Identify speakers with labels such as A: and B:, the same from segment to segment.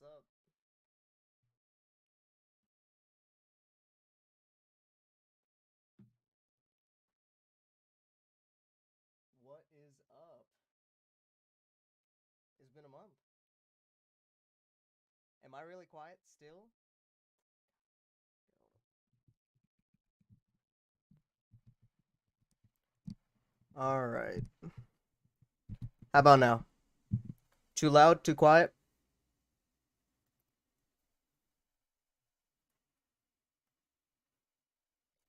A: What's up? What is up? It's been a month. Am I really quiet still? All right. How about now? Too loud? Too quiet?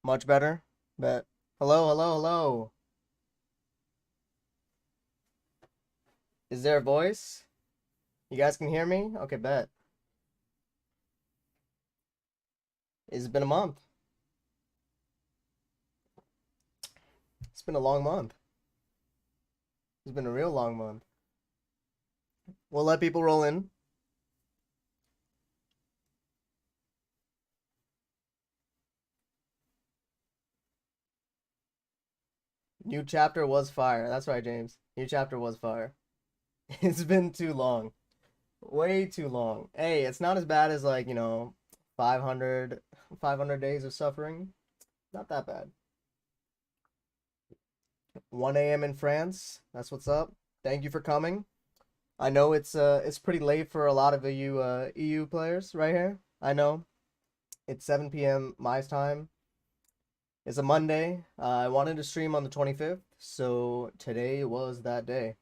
A: Much better? Bet. Hello, hello, hello. Is there a voice? You guys can hear me? Okay, bet. It's been a month. It's been a long month. It's been a real long month. We'll let people roll in. New chapter was fire. That's right, James. New chapter was fire. It's been too long. Way too long. Hey, it's not as bad as 500 days of suffering. Not that bad. 1 a.m. in France. That's what's up. Thank you for coming. I know it's pretty late for a lot of you EU players right here. I know. It's 7 p.m. my time. It's a Monday. I wanted to stream on the 25th, so today was that day.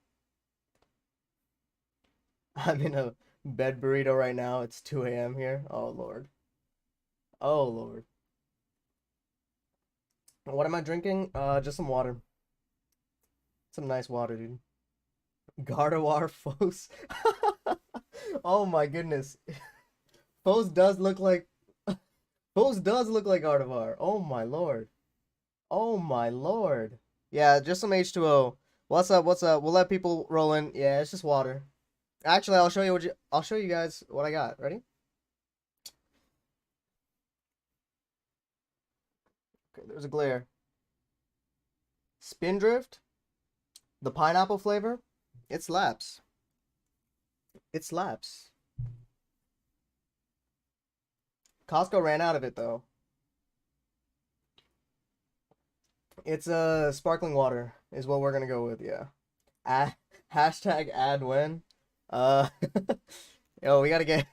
A: I'm in a bed burrito right now. It's 2 a.m. here. Oh Lord. Oh Lord. What am I drinking? Just some water. Some nice water, dude. Gardevoir Phos. Oh my goodness. Phos does look like Phos does look like Gardevoir. Oh my lord. Oh my lord. Yeah, just some H2O. What's up? What's up? We'll let people roll in. Yeah, it's just water. Actually, I'll show you guys what I got. Ready? Okay, there's a glare. Spindrift, the pineapple flavor. It slaps. It slaps. Costco ran out of it though. It's sparkling water is what we're gonna go with, yeah. Ah, hashtag ad win. Uh yo, we gotta get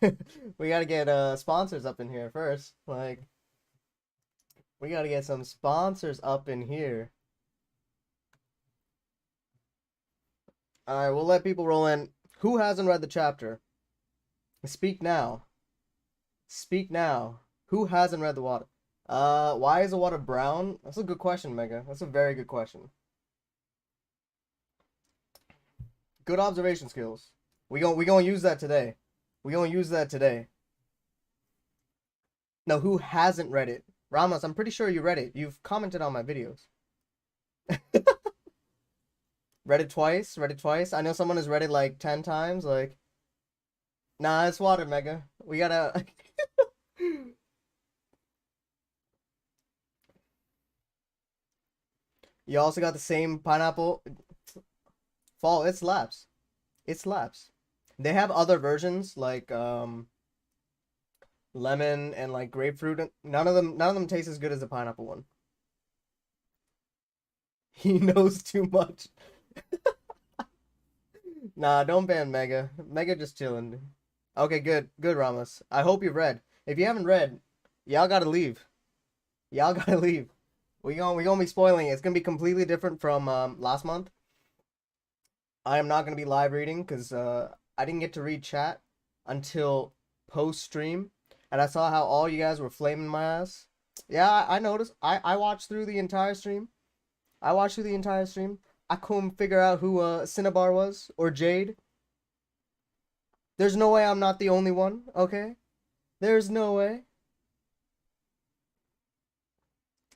A: we gotta get sponsors up in here first. Like we gotta get some sponsors up in here. Alright, we'll let people roll in. Who hasn't read the chapter? Speak now. Speak now. Who hasn't read the water? Why is the water brown? That's a good question, Mega. That's a very good question. Good observation skills. We gonna use that today. We gonna use that today. No, who hasn't read it? Ramos, I'm pretty sure you read it. You've commented on my videos. Read it twice? Read it twice? I know someone has read it like 10 times. Like, nah, it's water, Mega. We gotta. You also got the same pineapple. Fall, it slaps. It slaps. They have other versions like lemon and like grapefruit. None of them taste as good as the pineapple one. He knows too much. Nah, don't ban Mega. Mega just chilling. Okay, good. Good, Ramos. I hope you've read. If you haven't read, y'all gotta leave. Y'all gotta leave. We gonna be spoiling it. It's gonna be completely different from last month. I am not gonna be live reading because I didn't get to read chat until post stream, and I saw how all you guys were flaming my ass. Yeah, I noticed. I watched through the entire stream. I watched through the entire stream. I couldn't figure out who Cinnabar was or Jade. There's no way I'm not the only one. Okay, there's no way.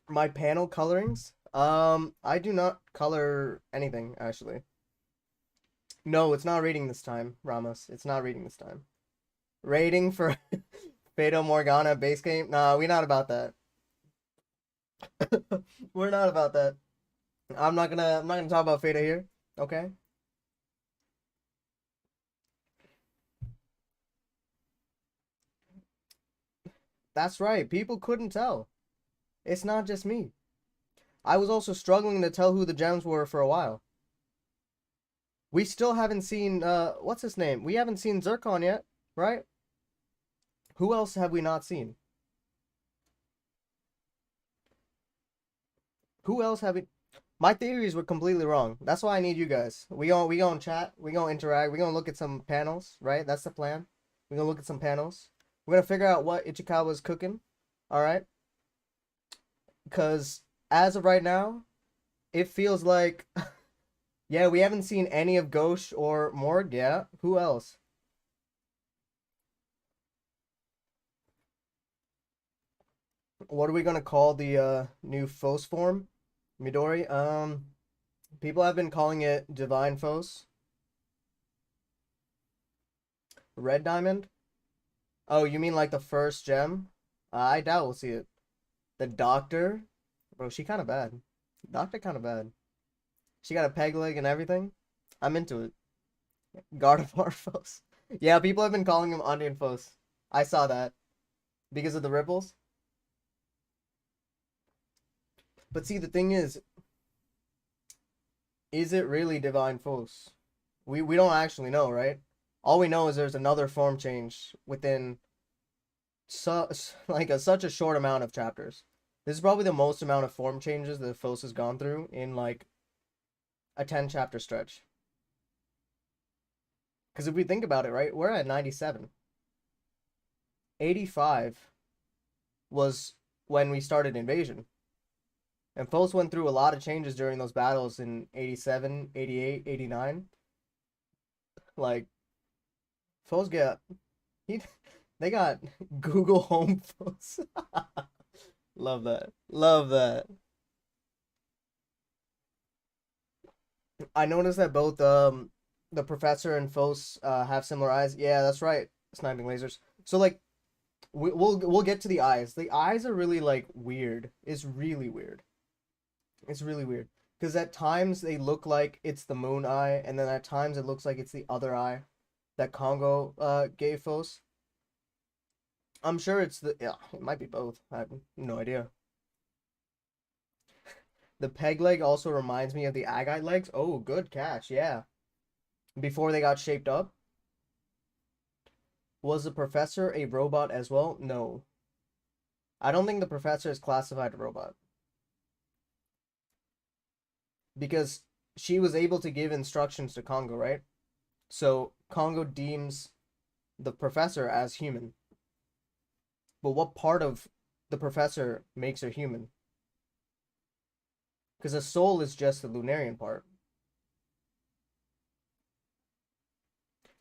A: My panel colorings. I do not color anything actually. No, it's not reading this time, Ramos. It's not reading this time. Rating for Fado Morgana base game? Nah, we not about that. We're not about that. I'm not gonna talk about Fada here. Okay? That's right. People couldn't tell. It's not just me. I was also struggling to tell who the gems were for a while. We still haven't seen what's his name? We haven't seen Zircon yet, right? Who else have we not seen? Who else have we My theories were completely wrong. That's why I need you guys. We gonna chat, we gonna interact, we gonna look at some panels, right? That's the plan. We gonna look at some panels. We're gonna figure out what Ichikawa's cooking. Alright? Cause as of right now, it feels like yeah, we haven't seen any of Ghosh or Morg, yeah. Who else? What are we gonna call the new Phos form? Midori? People have been calling it Divine Phos. Red Diamond? Oh, you mean like the first gem? I doubt we'll see it. The Doctor? Bro, she kinda bad. Doctor kinda bad. She got a peg leg and everything. I'm into it. Gardevoir Phos. Yeah, people have been calling him Onion Phos. I saw that. Because of the ripples. But see, the thing is it really Divine Phos? We don't actually know, right? All we know is there's another form change within such a short amount of chapters. This is probably the most amount of form changes that Phos has gone through in like a 10 chapter stretch. Because if we think about it, right, we're at 97. 85 was when we started Invasion. And Phos went through a lot of changes during those battles in 87, 88, 89. Like, Phos got he they got Google Home Phos. Love that. Love that. I noticed that both the professor and Phos have similar eyes. Yeah, that's right. Sniping lasers. So like we'll get to the eyes. The eyes are really like weird. It's really weird. It's really weird because at times they look like it's the moon eye, and then at times it looks like it's the other eye that Congo gave Phos. I'm sure it's the yeah. It might be both. I have no idea. The peg leg also reminds me of the agate legs. Oh, good catch. Yeah. Before they got shaped up. Was the professor a robot as well? No. I don't think the professor is classified a robot. Because she was able to give instructions to Congo, right? So Congo deems the professor as human. But what part of the professor makes her human? Because the soul is just the Lunarian part.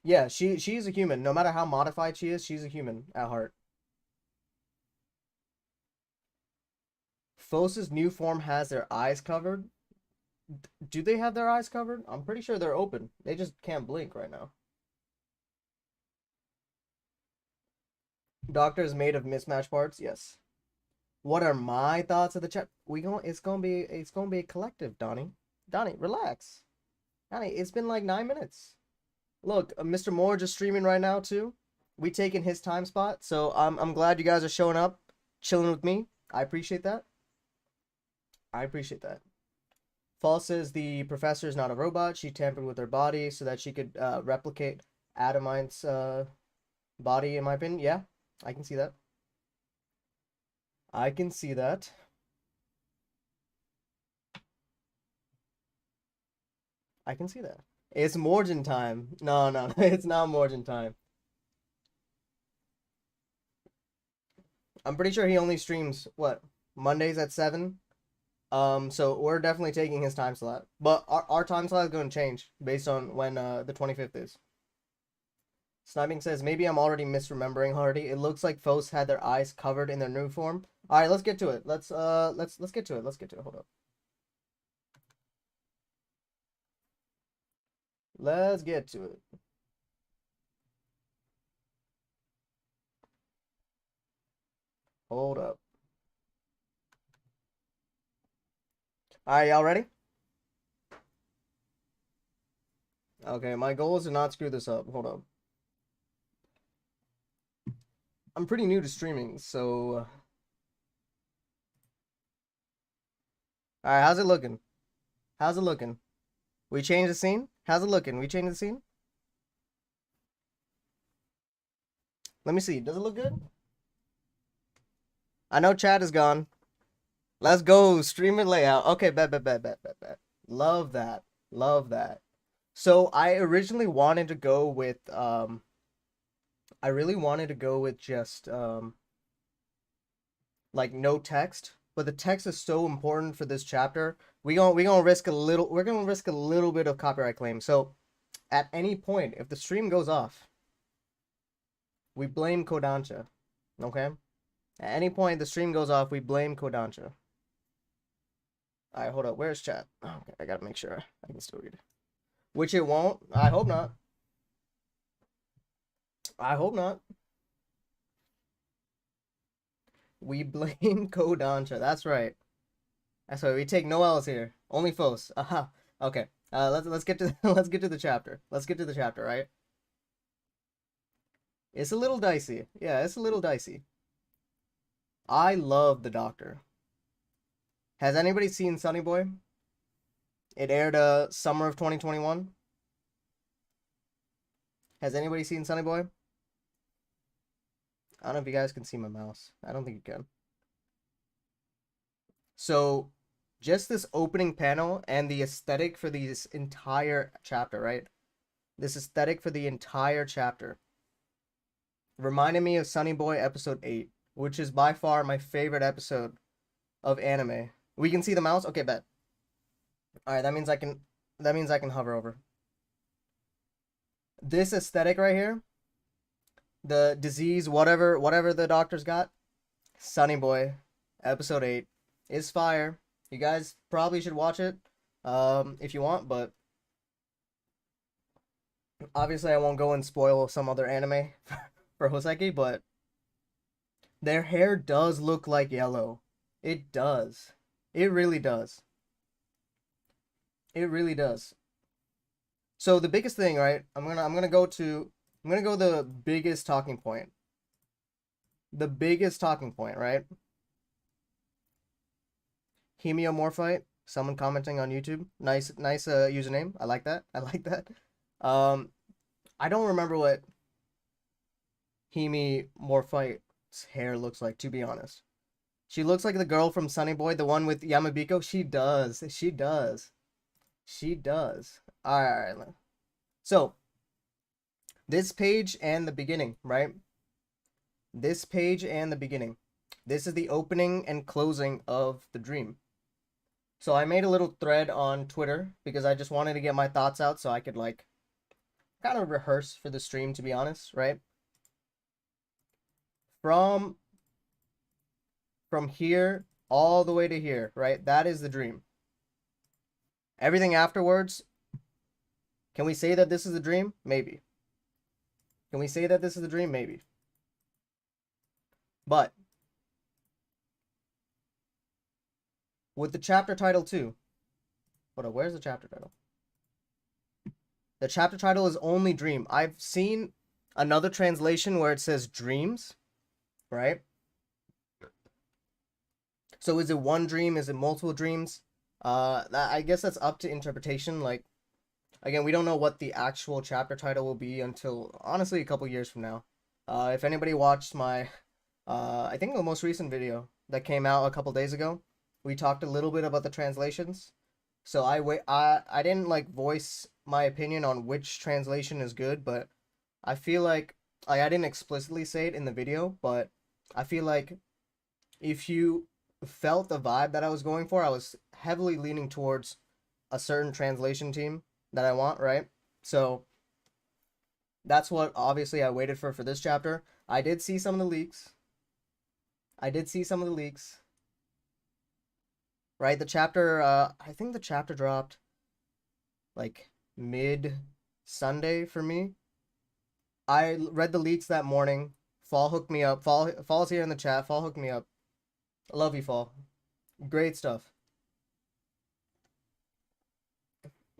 A: Yeah, she's a human. No matter how modified she is, she's a human at heart. Phos's new form has their eyes covered. Do they have their eyes covered? I'm pretty sure they're open. They just can't blink right now. Doctor is made of mismatched parts. Yes. What are my thoughts of the chat? It's gonna be a collective, Donnie. Donnie, relax. Donnie, it's been like 9 minutes. Look, Mr. Moore just streaming right now too. We taking his time spot, so I'm glad you guys are showing up, chilling with me. I appreciate that. I appreciate that. Fall says the professor is not a robot. She tampered with her body so that she could replicate Adamite's body, in my opinion. Yeah, I can see that. I can see that. I can see that. It's Morgan time. No, no, it's not Morgan time. I'm pretty sure he only streams what Mondays at 7. So we're definitely taking his time slot, but our time slot is going to change based on when the 25th is. Sniping says maybe I'm already misremembering Hardy. It looks like Phos had their eyes covered in their new form. All right, let's get to it. Let's get to it. Let's get to it. Hold up. Let's get to it. Hold up. All right, y'all ready? Okay, my goal is to not screw this up. Hold up. I'm pretty new to streaming, so all right, how's it looking? How's it looking? We changed the scene? How's it looking? We changed the scene? Let me see. Does it look good? I know chat is gone. Let's go. Streamer layout. Okay, bet. Love that. Love that. So I originally wanted to go with I really wanted to go with just like no text, but the text is so important for this chapter. We gonna risk a little. We're gonna risk a little bit of copyright claim. So at any point, if the stream goes off, we blame Kodansha. Okay. At any point the stream goes off, we blame Kodansha. All right, hold up. Where's chat? Oh, okay, I gotta make sure I can still read it. Which it won't. I hope not. I hope not. We blame Kodansha. That's right. That's right. We take no L's here. Only Phos. Aha. Okay. Let's get to let's get to the chapter. Let's get to the chapter, right? It's a little dicey. Yeah, it's a little dicey. I love the Doctor. Has anybody seen Sunny Boy? It aired summer of 2021. Has anybody seen Sunny Boy? I don't know if you guys can see my mouse. I don't think you can. So, just this opening panel and the aesthetic for this entire chapter, right? This aesthetic for the entire chapter reminded me of Sunny Boy episode 8, which is by far my favorite episode of anime. We can see the mouse? Okay, bet. All right, that means I can hover over. This aesthetic right here, the disease, whatever the doctor's got, Sunny Boy, episode 8, is fire. You guys probably should watch it, if you want, but obviously I won't go and spoil some other anime for Houseki, but their hair does look like yellow. It does. It really does. It really does. So the biggest thing, right? I'm gonna go the biggest talking point. The biggest talking point, right? Hemiomorphite. Someone commenting on YouTube. Nice username. I like that. I like that. I don't remember what Hemiomorphite's hair looks like, to be honest. She looks like the girl from Sunny Boy, the one with Yamabiko. She does. She does. She does. All right. So, this page and the beginning, right? This page and the beginning. This is the opening and closing of the dream. So I made a little thread on Twitter because I just wanted to get my thoughts out so I could like kind of rehearse for the stream, to be honest, right? From here all the way to here, right? That is the dream. Everything afterwards, can we say that this is the dream? Maybe. Can we say that this is the dream? Maybe. But with the chapter title too. Hold on, where's the chapter title? The chapter title is only dream. I've seen another translation where it says dreams, right? So is it one dream? Is it multiple dreams? I guess that's up to interpretation. Like, again, we don't know what the actual chapter title will be until, honestly, a couple years from now. If anybody watched my, I think the most recent video that came out a couple days ago, we talked a little bit about the translations. So I didn't like voice my opinion on which translation is good, but I feel like I didn't explicitly say it in the video, but I feel like if you felt the vibe that I was going for, I was heavily leaning towards a certain translation team that I want, right? So that's what obviously I waited for this chapter. I did see some of the leaks. Right? The chapter, I think the chapter dropped like mid Sunday for me. I read the leaks that morning. Fall hooked me up. Fall's here in the chat. Fall hooked me up. I love you, Fall. Great stuff.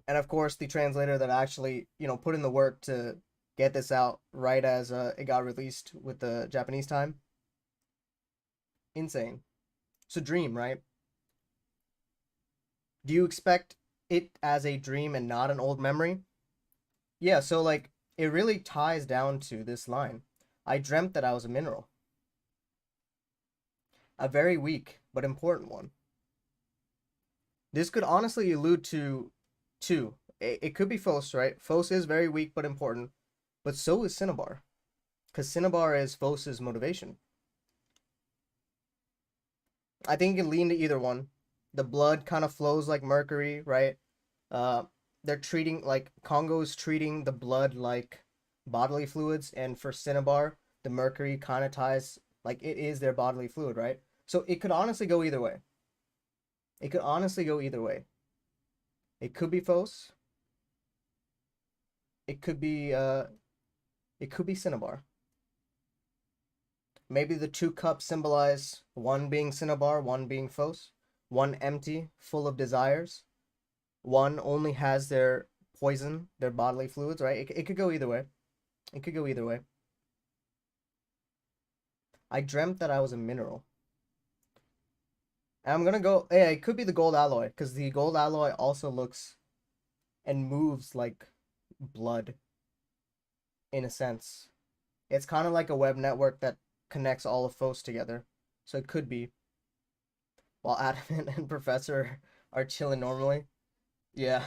A: And of course, the translator that actually, put in the work to get this out right as it got released with the Japanese time. Insane. It's a dream, right? Do you expect it as a dream and not an old memory? Yeah, so like it really ties down to this line. I dreamt that I was a mineral. A very weak but important one. This could honestly allude to two. It could be Phos, right? Phos is very weak but important, but so is Cinnabar, because Cinnabar is Phos's motivation. I think you can lean to either one. The blood kind of flows like mercury, right? Uh, they're treating like Kongou's treating the blood like bodily fluids, and for Cinnabar, the mercury kind of ties like it is their bodily fluid, right? So it could honestly go either way. It could honestly go either way. It could be Phos. It could be Cinnabar. Maybe the two cups symbolize one being Cinnabar, one being Phos, one empty, full of desires. One only has their poison, their bodily fluids, right? It could go either way. It could go either way. I dreamt that I was a mineral. And I'm gonna go, yeah, it could be the gold alloy, because the gold alloy also looks and moves like blood, in a sense. It's kind of like a web network that connects all of Phos together. So it could be. While Adam and Professor are chilling normally. Yeah.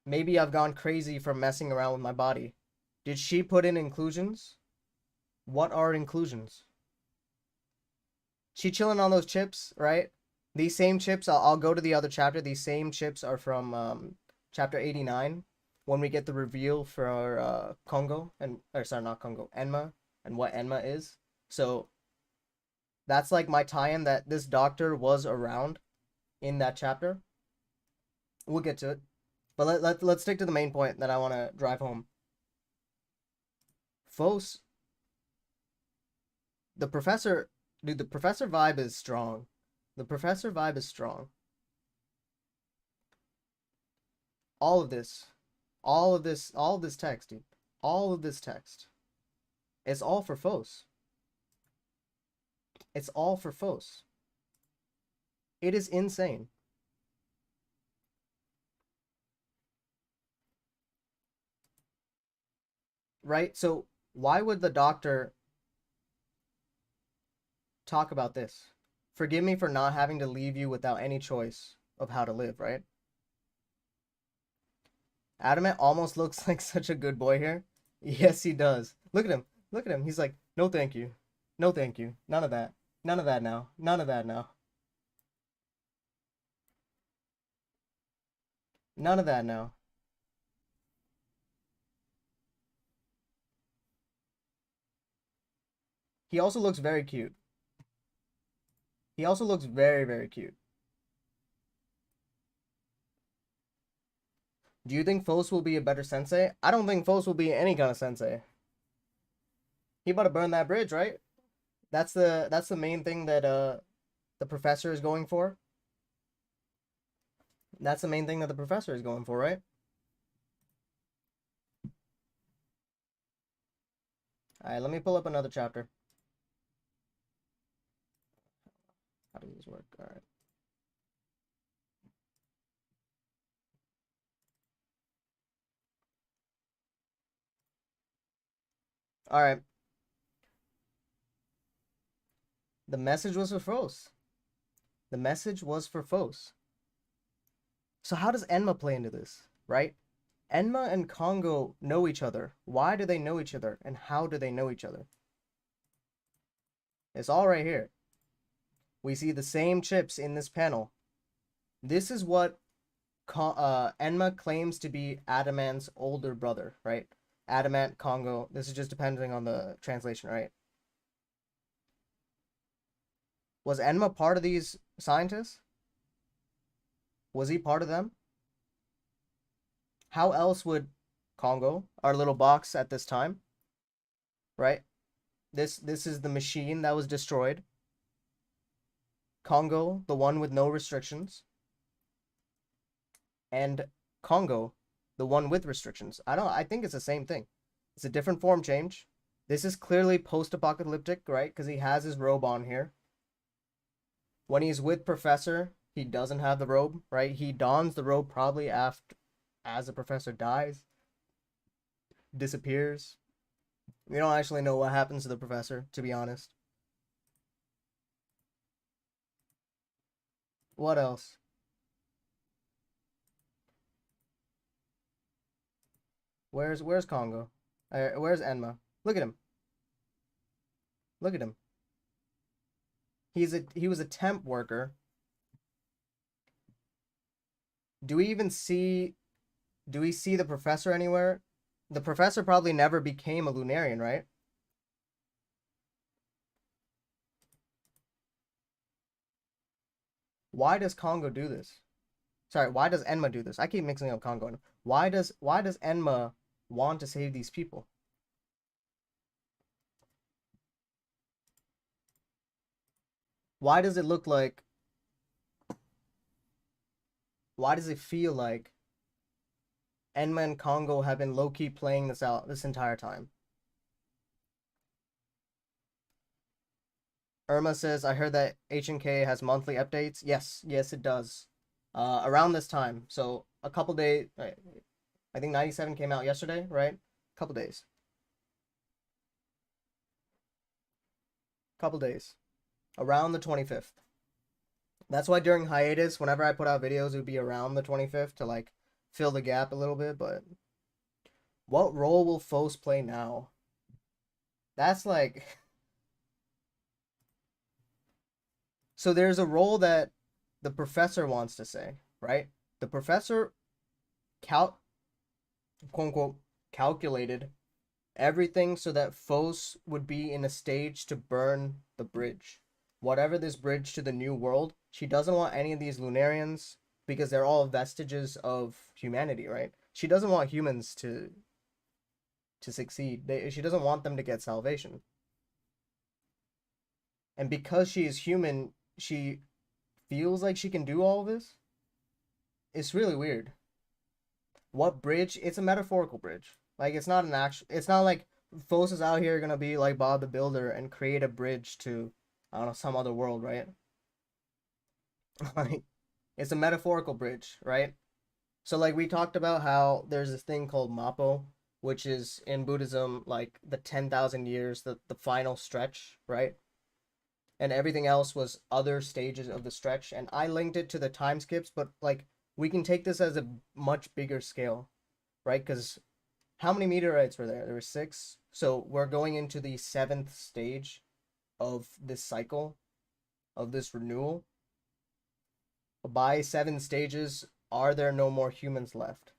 A: Maybe I've gone crazy from messing around with my body. Did she put in inclusions? What are inclusions? She chilling on those chips, right? These same chips, I'll go to the other chapter. These same chips are from chapter 89 when we get the reveal for Kongou and or sorry, not Kongou, Enma and what Enma is. So that's like my tie-in that this doctor was around in that chapter. We'll get to it. But let's stick to the main point that I want to drive home. Phos, the professor, dude, the professor vibe is strong. The professor vibe is strong. All of this, all of this text, dude. All of this text. It's all for Phos. It's all for Phos. It is insane. Right? So why would the doctor talk about this? Forgive me for not having to leave you without any choice of how to live, right? Adamant almost looks like such a good boy here. Yes, he does. Look at him. Look at him. He's like, no, thank you. No, thank you. None of that. None of that now. None of that now. None of that now. He also looks very cute. He also looks very, very cute. Do you think Phos will be a better sensei? I don't think Phos will be any kind of sensei. He about to burn that bridge, right? That's the main thing that the professor is going for. That's the main thing that the professor is going for, right? Alright, let me pull up another chapter. How does this work? Alright. Alright. The message was for Phos. The message was for Phos. So how does Enma play into this, right? Enma and Kongou know each other. Why do they know each other? And how do they know each other? It's all right here. We see the same chips in this panel. This is what Enma claims to be Adamant's older brother, right? Adamant, Kongou. This is just depending on the translation, right? Was Enma part of these scientists? Was he part of them? How else would Kongou, our little box at this time, right? This is the machine that was destroyed. Kongou, the one with no restrictions. And Kongou, The one with restrictions. I think it's the same thing. It's a different form change. This is clearly post-apocalyptic, right? Because he has his robe on here. When he's with Professor, he doesn't have the robe, right? He dons the robe probably after, as the Professor dies, disappears. We don't actually know what happens to the Professor, to be honest. What else? Where's Kongou? Where's Enma? Look at him. Look at him. He was a temp worker. Do we see the Professor anywhere? The Professor probably never became a Lunarian, right? Why does Kongou do this? Sorry, why does Enma do this? I keep mixing up Kongou and why does Enma want to save these people? Why does it look like why does it feel like Enma and Kongou have been low-key playing this out this entire time? Irma says, I heard that H&K has monthly updates. Yes, it does. Around this time. So a couple days, right, I think 97 came out yesterday, right? Couple days. Couple days. Around the 25th. That's why during hiatus, whenever I put out videos, it would be around the 25th to like fill the gap a little bit, but what role will Phos play now? That's like so there's a role that the Professor wants to say, right? The Professor quote unquote calculated everything so that Phos would be in a stage to burn the bridge. Whatever this bridge to the new world, she doesn't want any of these Lunarians because they're all vestiges of humanity, right? She doesn't want humans to succeed. She doesn't want them to get salvation. And because she is human, she feels like she can do all of this. It's really weird. What bridge? It's a metaphorical bridge. Like it's not an actual. It's not like Phos is out here gonna be like Bob the Builder and create a bridge to, I don't know, some other world, right? Like it's a metaphorical bridge, right? So like we talked about how there's this thing called Mappo, which is in Buddhism like the 10,000 years, the final stretch, right? And everything else was other stages of the stretch. And I linked it to the time skips, but like we can take this as a much bigger scale, right? Because how many meteorites were there? There were 6. So we're going into the 7th stage of this cycle, of this renewal. By 7 stages, are there no more humans left?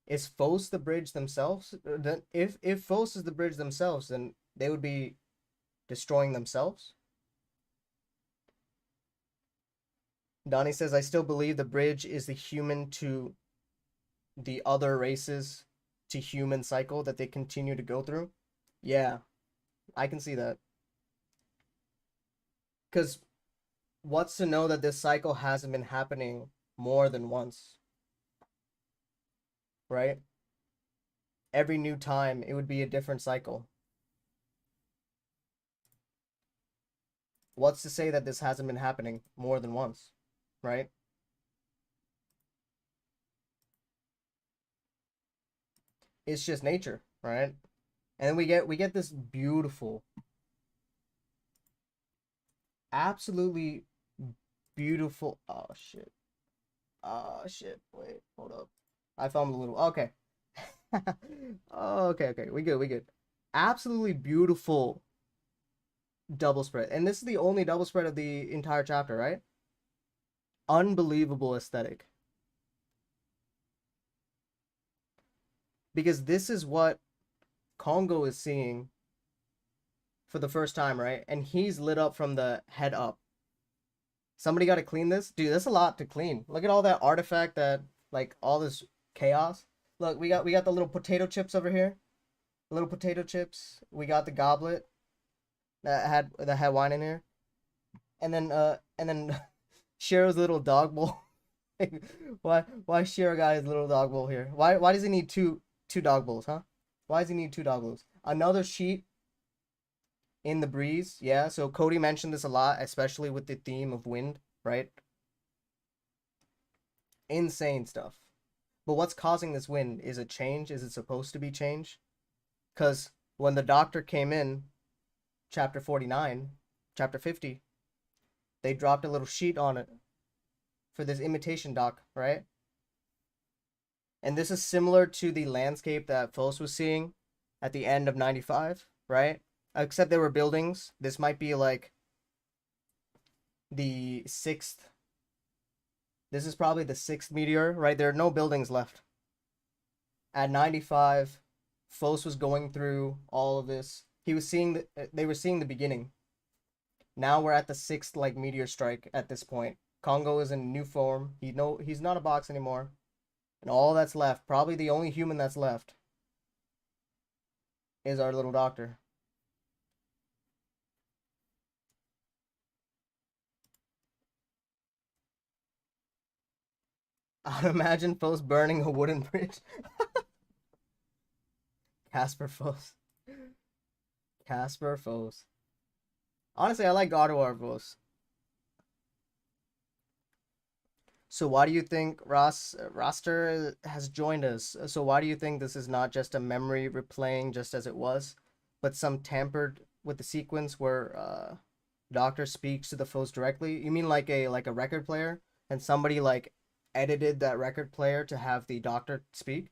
A: Is Phos the bridge themselves? Then if Phos is the bridge themselves, then they would be destroying themselves. Donnie says, I still believe the bridge is the human to the other races to human cycle that they continue to go through. Yeah, I can see that. Because what's to know that this cycle hasn't been happening more than once? Right? Every new time, it would be a different cycle. What's to say that this hasn't been happening more than once? Right? It's just nature, right? And then we get this beautiful, absolutely beautiful. Oh shit. Oh shit. Wait, hold up. I found a little. Okay. Oh, okay. We good. Absolutely beautiful double spread, and this is the only double spread of the entire chapter, right? Unbelievable aesthetic. Because this is what Kongou is seeing for the first time, right? And he's lit up from the head up. Somebody got to clean this. Dude, that's a lot to clean. Look at all that artifact, that like all this chaos. Look, we got the little potato chips over here. Little potato chips. We got the goblet that had wine in here. And then Shiro's little dog bowl. Why Shira got his little dog bowl here? Why does he need two dog bowls, huh? Why does he need two dog bowls? Another sheet in the breeze, yeah. So Cody mentioned this a lot, especially with the theme of wind, right? Insane stuff. But what's causing this wind? Is it change? Is it supposed to be change? Because when the doctor came in, chapter 49, chapter 50, they dropped a little sheet on it for this imitation doc, right? And this is similar to the landscape that Phos was seeing at the end of 95, right? Except there were buildings. This might be like the sixth. This is probably the sixth meteor, right? There are no buildings left. At 95, Phos was going through all of this. He was seeing they were seeing the beginning. Now we're at the sixth like meteor strike at this point. Kongou is in new form. He's not a box anymore. And all that's left, probably the only human that's left, is our little doctor. I'd imagine Phos burning a wooden bridge. Casper Phos. Casper Phos. Honestly, I like God of War Phos. So why do you think Roster has joined us? So why do you think this is not just a memory replaying just as it was, but some tampered with the sequence where Doctor speaks to the Phos directly? You mean like a record player and somebody like edited that record player to have the Doctor speak?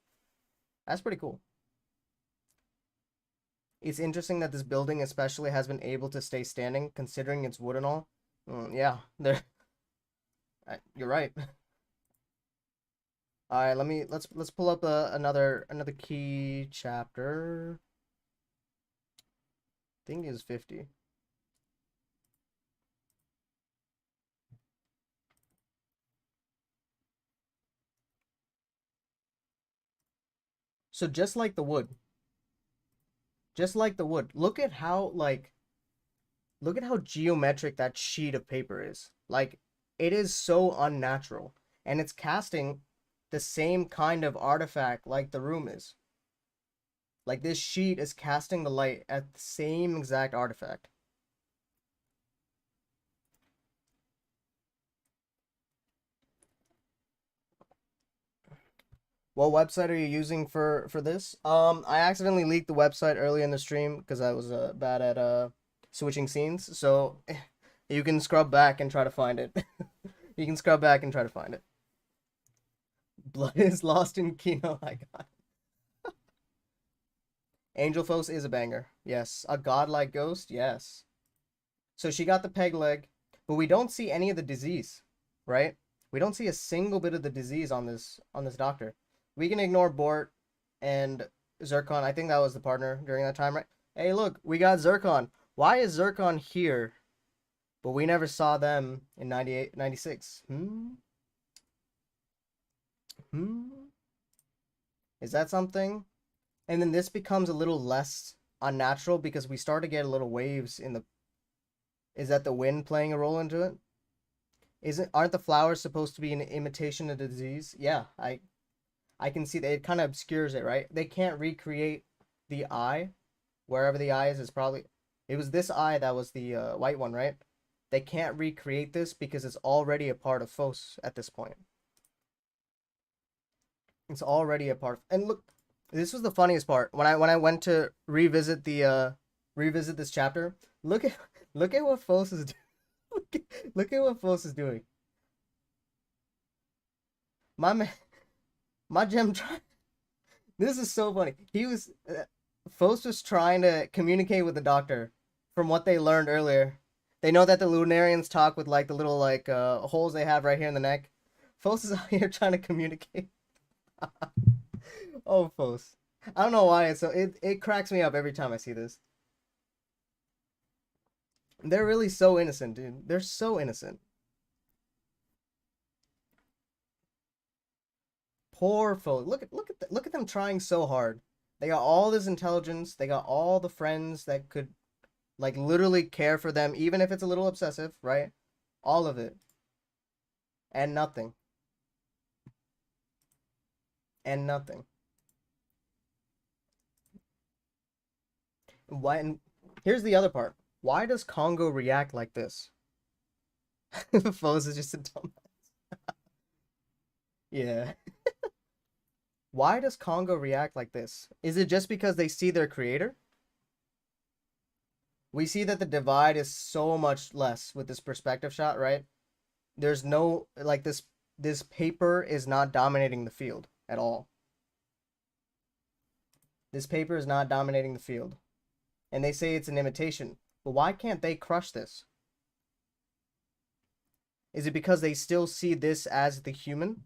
A: That's pretty cool. It's interesting that this building especially has been able to stay standing considering it's wood and all. Yeah, there. You're right. All right, let's pull up another key chapter. I think it's 50. So just like the wood, look at how geometric that sheet of paper is. Like it is so unnatural, and it's casting the same kind of artifact like the room is. Like this sheet is casting the light at the same exact artifact. What website are you using for this? I accidentally leaked the website early in the stream because I was bad at switching scenes. So you can scrub back and try to find it. You can scrub back and try to find it. Blood is lost in Kino. I got it. Angel Phos is a banger. Yes. A godlike ghost. Yes. So she got the peg leg, but we don't see any of the disease, right? We don't see a single bit of the disease on this doctor. We can ignore Bort and Zircon. I think that was the partner during that time, right? Hey, look, we got Zircon. Why is Zircon here, but we never saw them in 98, 96? Is that something? And then this becomes a little less unnatural because we start to get a little waves in the... Is that the wind playing a role into it? Aren't the flowers supposed to be an imitation of the disease? Yeah, I can see that it kind of obscures it, right? They can't recreate the eye. Wherever the eye is probably... It was this eye that was the white one, right? They can't recreate this because it's already a part of Phos at this point. It's already a part of... And look, this was the funniest part. When I went to revisit this chapter, look at what Phos is doing. Look at what Phos is doing. My man, my gem. This is so funny. Phos was trying to communicate with the doctor from what they learned earlier. They know that the Lunarians talk with like the little like holes they have right here in the neck. Phos is out here trying to communicate. Oh, Phos. I don't know why it cracks me up every time I see this. They're really so innocent, dude. They're so innocent. Poor Phos. Look at them trying so hard. They got all this intelligence. They got all the friends that could like literally care for them, even if it's a little obsessive, right? All of it. And nothing. and nothing. Why? And here's the other part. Why does Kongou react like this? Phos is just a dumb. Yeah. Why does Kongou react like this? Is it just because they see their creator? We see that the divide is so much less with this perspective shot, right? There's no like this paper is not dominating the field at all. This paper is not dominating the field. And they say it's an imitation. But why can't they crush this? Is it because they still see this as the human?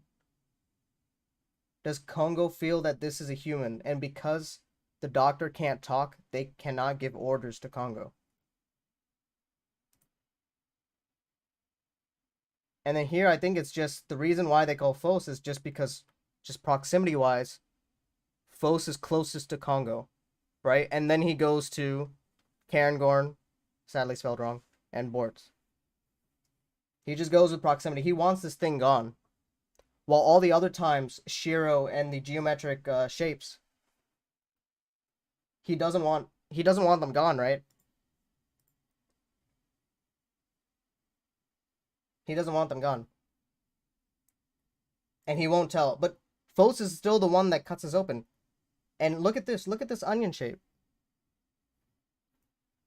A: Does Kongou feel that this is a human, and because the doctor can't talk, they cannot give orders to Kongou? And then here, I think it's just the reason why they call Phos is just because, just proximity wise, Phos is closest to Kongou, right? And then he goes to Cairngorm, sadly spelled wrong, and Bort. He just goes with proximity. He wants this thing gone. While all the other times, Shiro and the geometric shapes, he doesn't want them gone, right? He doesn't want them gone. And he won't tell. But Phos is still the one that cuts us open. And look at this. Look at this onion shape.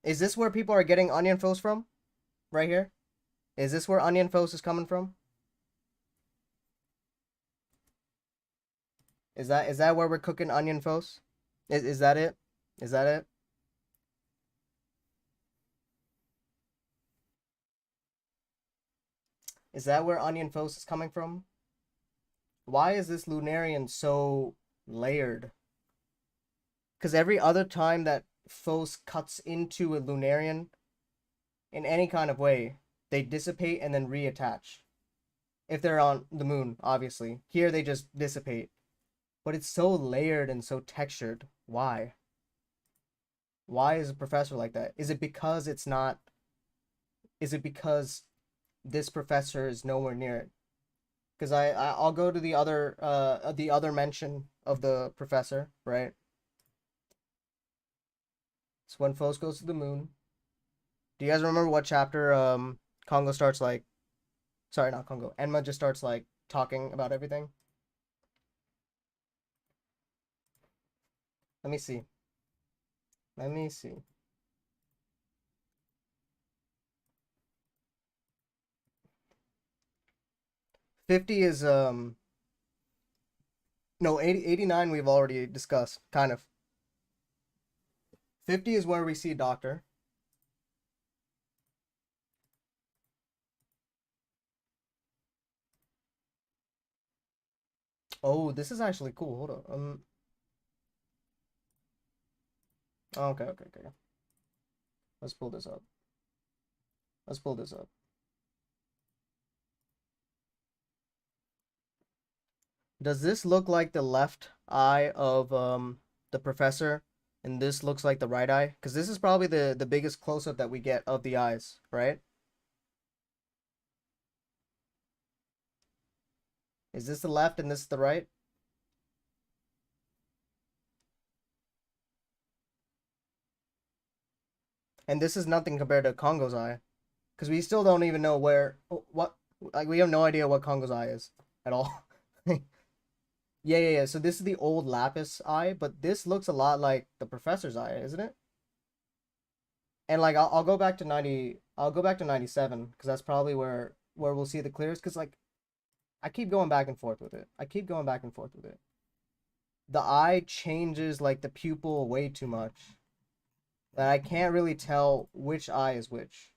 A: Is this where people are getting onion Phos from? Right here? Is this where onion Phos is coming from? Is that where we're cooking onion Phos? Is that it? Is that it? Is that where onion Phos is coming from? Why is this Lunarian so layered? Because every other time that Phos cuts into a Lunarian in any kind of way, they dissipate and then reattach. If they're on the moon, obviously. Here they just dissipate. But it's so layered and so textured. Why? Why is a professor like that? Is it because it's not... Is it because this professor is nowhere near it? Because I'll go to the other mention of the professor, right? It's when Phos goes to the moon. Do you guys remember what chapter Kongou starts like? Sorry, not Kongou. Enma just starts like talking about everything. Let me see. Let me see. '50 is no 89 we've already discussed, kind of. '50 is where we see Doctor. Oh, this is actually cool. Hold on. Okay, okay, okay. Let's pull this up. Let's pull this up. Does this look like the left eye of the professor? And this looks like the right eye? Because this is probably the biggest close-up that we get of the eyes, right? Is this the left and this is the right? And this is nothing compared to Congo's eye. Because we still don't even know what, like, we have no idea what Congo's eye is at all. Yeah, yeah, yeah. So this is the old Lapis eye, but this looks a lot like the professor's eye, isn't it? And like I'll go back to 90, I'll go back to 97 because that's probably where we'll see the clearest. Because like I keep going back and forth with it. I keep going back and forth with it. The eye changes like the pupil way too much that I can't really tell which eye is which.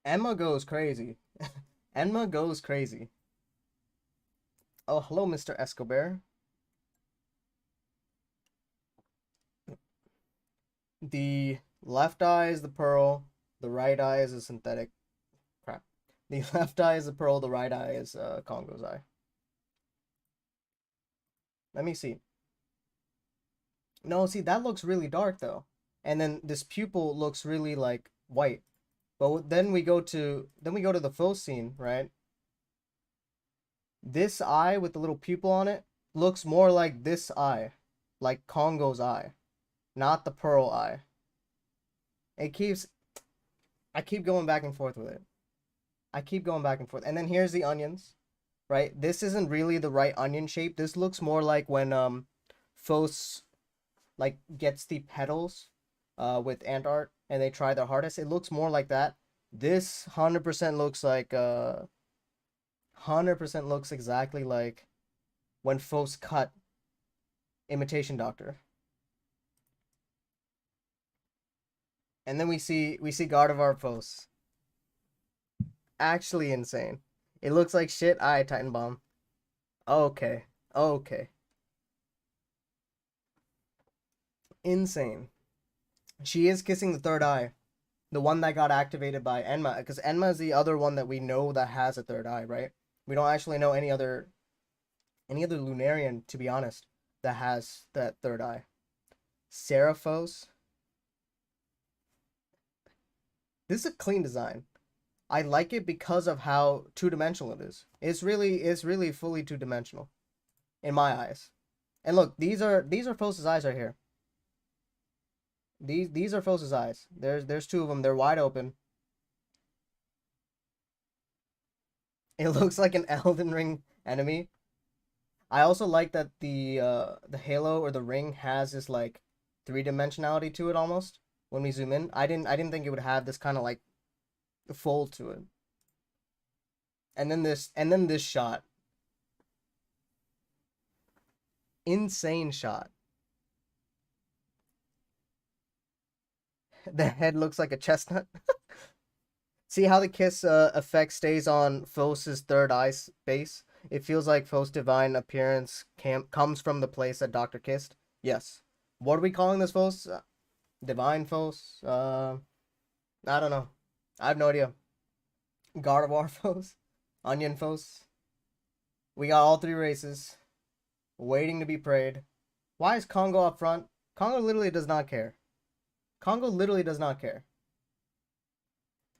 A: Emma goes crazy. Emma goes crazy. Oh, hello, Mr. Escobar. The left eye is the pearl, the right eye is a synthetic. Crap. The left eye is the pearl, the right eye is Congo's eye. Let me see. No, see, that looks really dark though. And then this pupil looks really like white. But then we go to the Phos scene, right? This eye with the little pupil on it looks more like this eye, like Kongou's eye, not the pearl eye. It keeps I keep going back and forth with it. I keep going back and forth. And then here's the onions, right? This isn't really the right onion shape. This looks more like when Phos like gets the petals with ant art and they try their hardest. It looks more like that. This 100% looks like 100% looks exactly like when Phos cut Imitation Doctor. And then we see Gardevoir Phos. Actually insane. It looks like shit. Alright, Titan Bomb. Okay. Okay. Insane. She is kissing the third eye. The one that got activated by Enma. Because Enma is the other one that we know that has a third eye, right? We don't actually know any other Lunarian, to be honest, that has that third eye. Seraphos. This is a clean design. I like it because of how two-dimensional it is. It's really fully two-dimensional in my eyes. And look, these are Phos's eyes right here. These are Phos's eyes. There's two of them. They're wide open. It looks like an Elden Ring enemy. I also like that the halo or the ring has this like three-dimensionality to it almost when we zoom in. I didn't think it would have this kind of like fold to it. And then this shot. Insane shot. The head looks like a chestnut. See how the kiss effect stays on Phos's third eye space? It feels like Phos' divine appearance comes from the place that Doctor kissed. Yes. What are we calling this Phos? Divine Phos? I don't know. I have no idea. Gardevoir Phos? Onion Phos? We got all three races. Waiting to be prayed. Why is Kongou up front? Kongou literally does not care. Kongou literally does not care.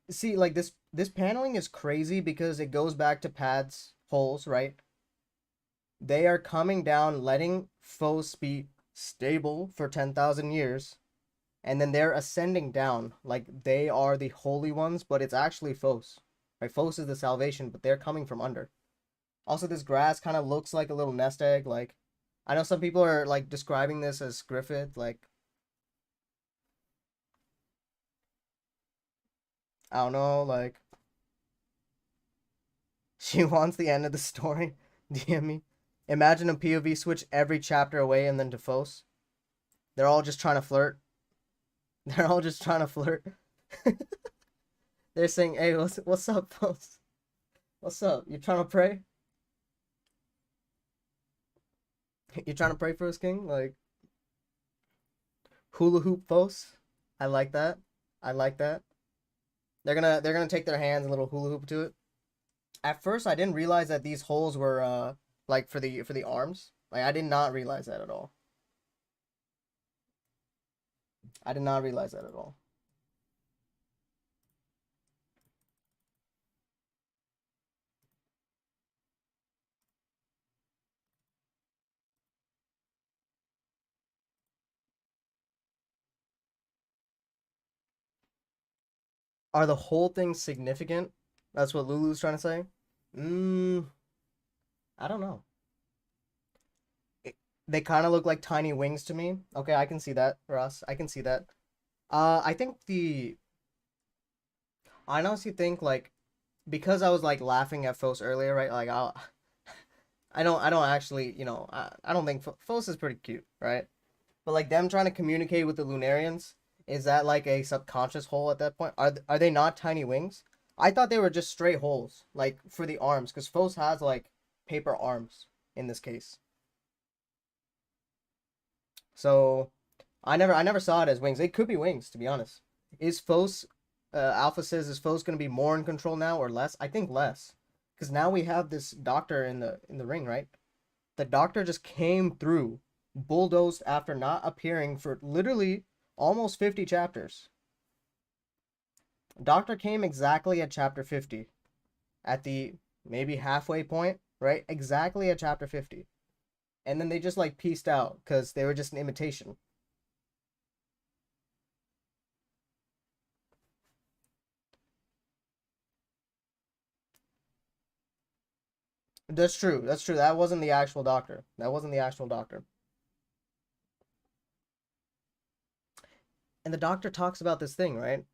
A: See, like this paneling is crazy because it goes back to Pad's holes, right? They are coming down, letting Phos be stable for 10,000 years, and then they're ascending down like they are the holy ones, but it's actually Phos. Right? Phos is the salvation, but they're coming from under. Also, this grass kind of looks like a little nest egg. Like, I know some people are like describing this as Griffith, like I don't know, like she wants the end of the story. DM me. Imagine a POV switch every chapter away and then to Phos. They're all just trying to flirt. They're all just trying to flirt. They're saying, "Hey, what's up, Phos? What's up? You trying to pray? You trying to pray for us, King? Like hula hoop Phos? I like that. I like that. They're gonna take their hands and little hula hoop to it. At first, I didn't realize that these holes were like for the arms. Like I did not realize that at all. I did not realize that at all. Are the whole things significant? That's what Lulu's trying to say. Mm, I don't know. They kind of look like tiny wings to me. Okay, I can see that, Ross. I can see that. I think I honestly think like because I was like laughing at Phos earlier, right? Like I don't actually, I don't think Phos is pretty cute, right? But like them trying to communicate with the Lunarians, is that like a subconscious hole at that point? Are they not tiny wings? I thought they were just straight holes, like for the arms, because Phos has like paper arms in this case. So I never saw it as wings. It could be wings, to be honest. Is Phos Alpha says is Phos gonna be more in control now or less? I think less. Because now we have this doctor in the ring, right? The doctor just came through, bulldozed after not appearing for literally almost 50 chapters. Doctor came exactly at chapter 50, at the maybe halfway point, right? Exactly at chapter 50. And then they just like pieced out because they were just an imitation. That's true. That's true. That wasn't the actual doctor. That wasn't the actual doctor. And the doctor talks about this thing, right?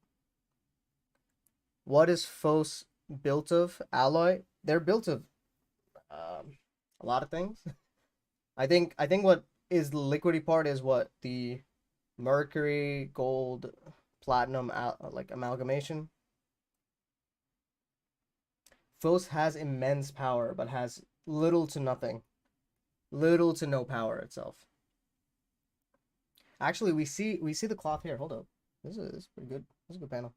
A: What is Phos built of? Alloy? They're built of a lot of things. I think what is the liquidy part is what the mercury, gold, platinum like amalgamation. Phos has immense power, but has little to nothing, little to no power itself. Actually, we see the cloth here. Hold up, this is pretty good. This is a good panel.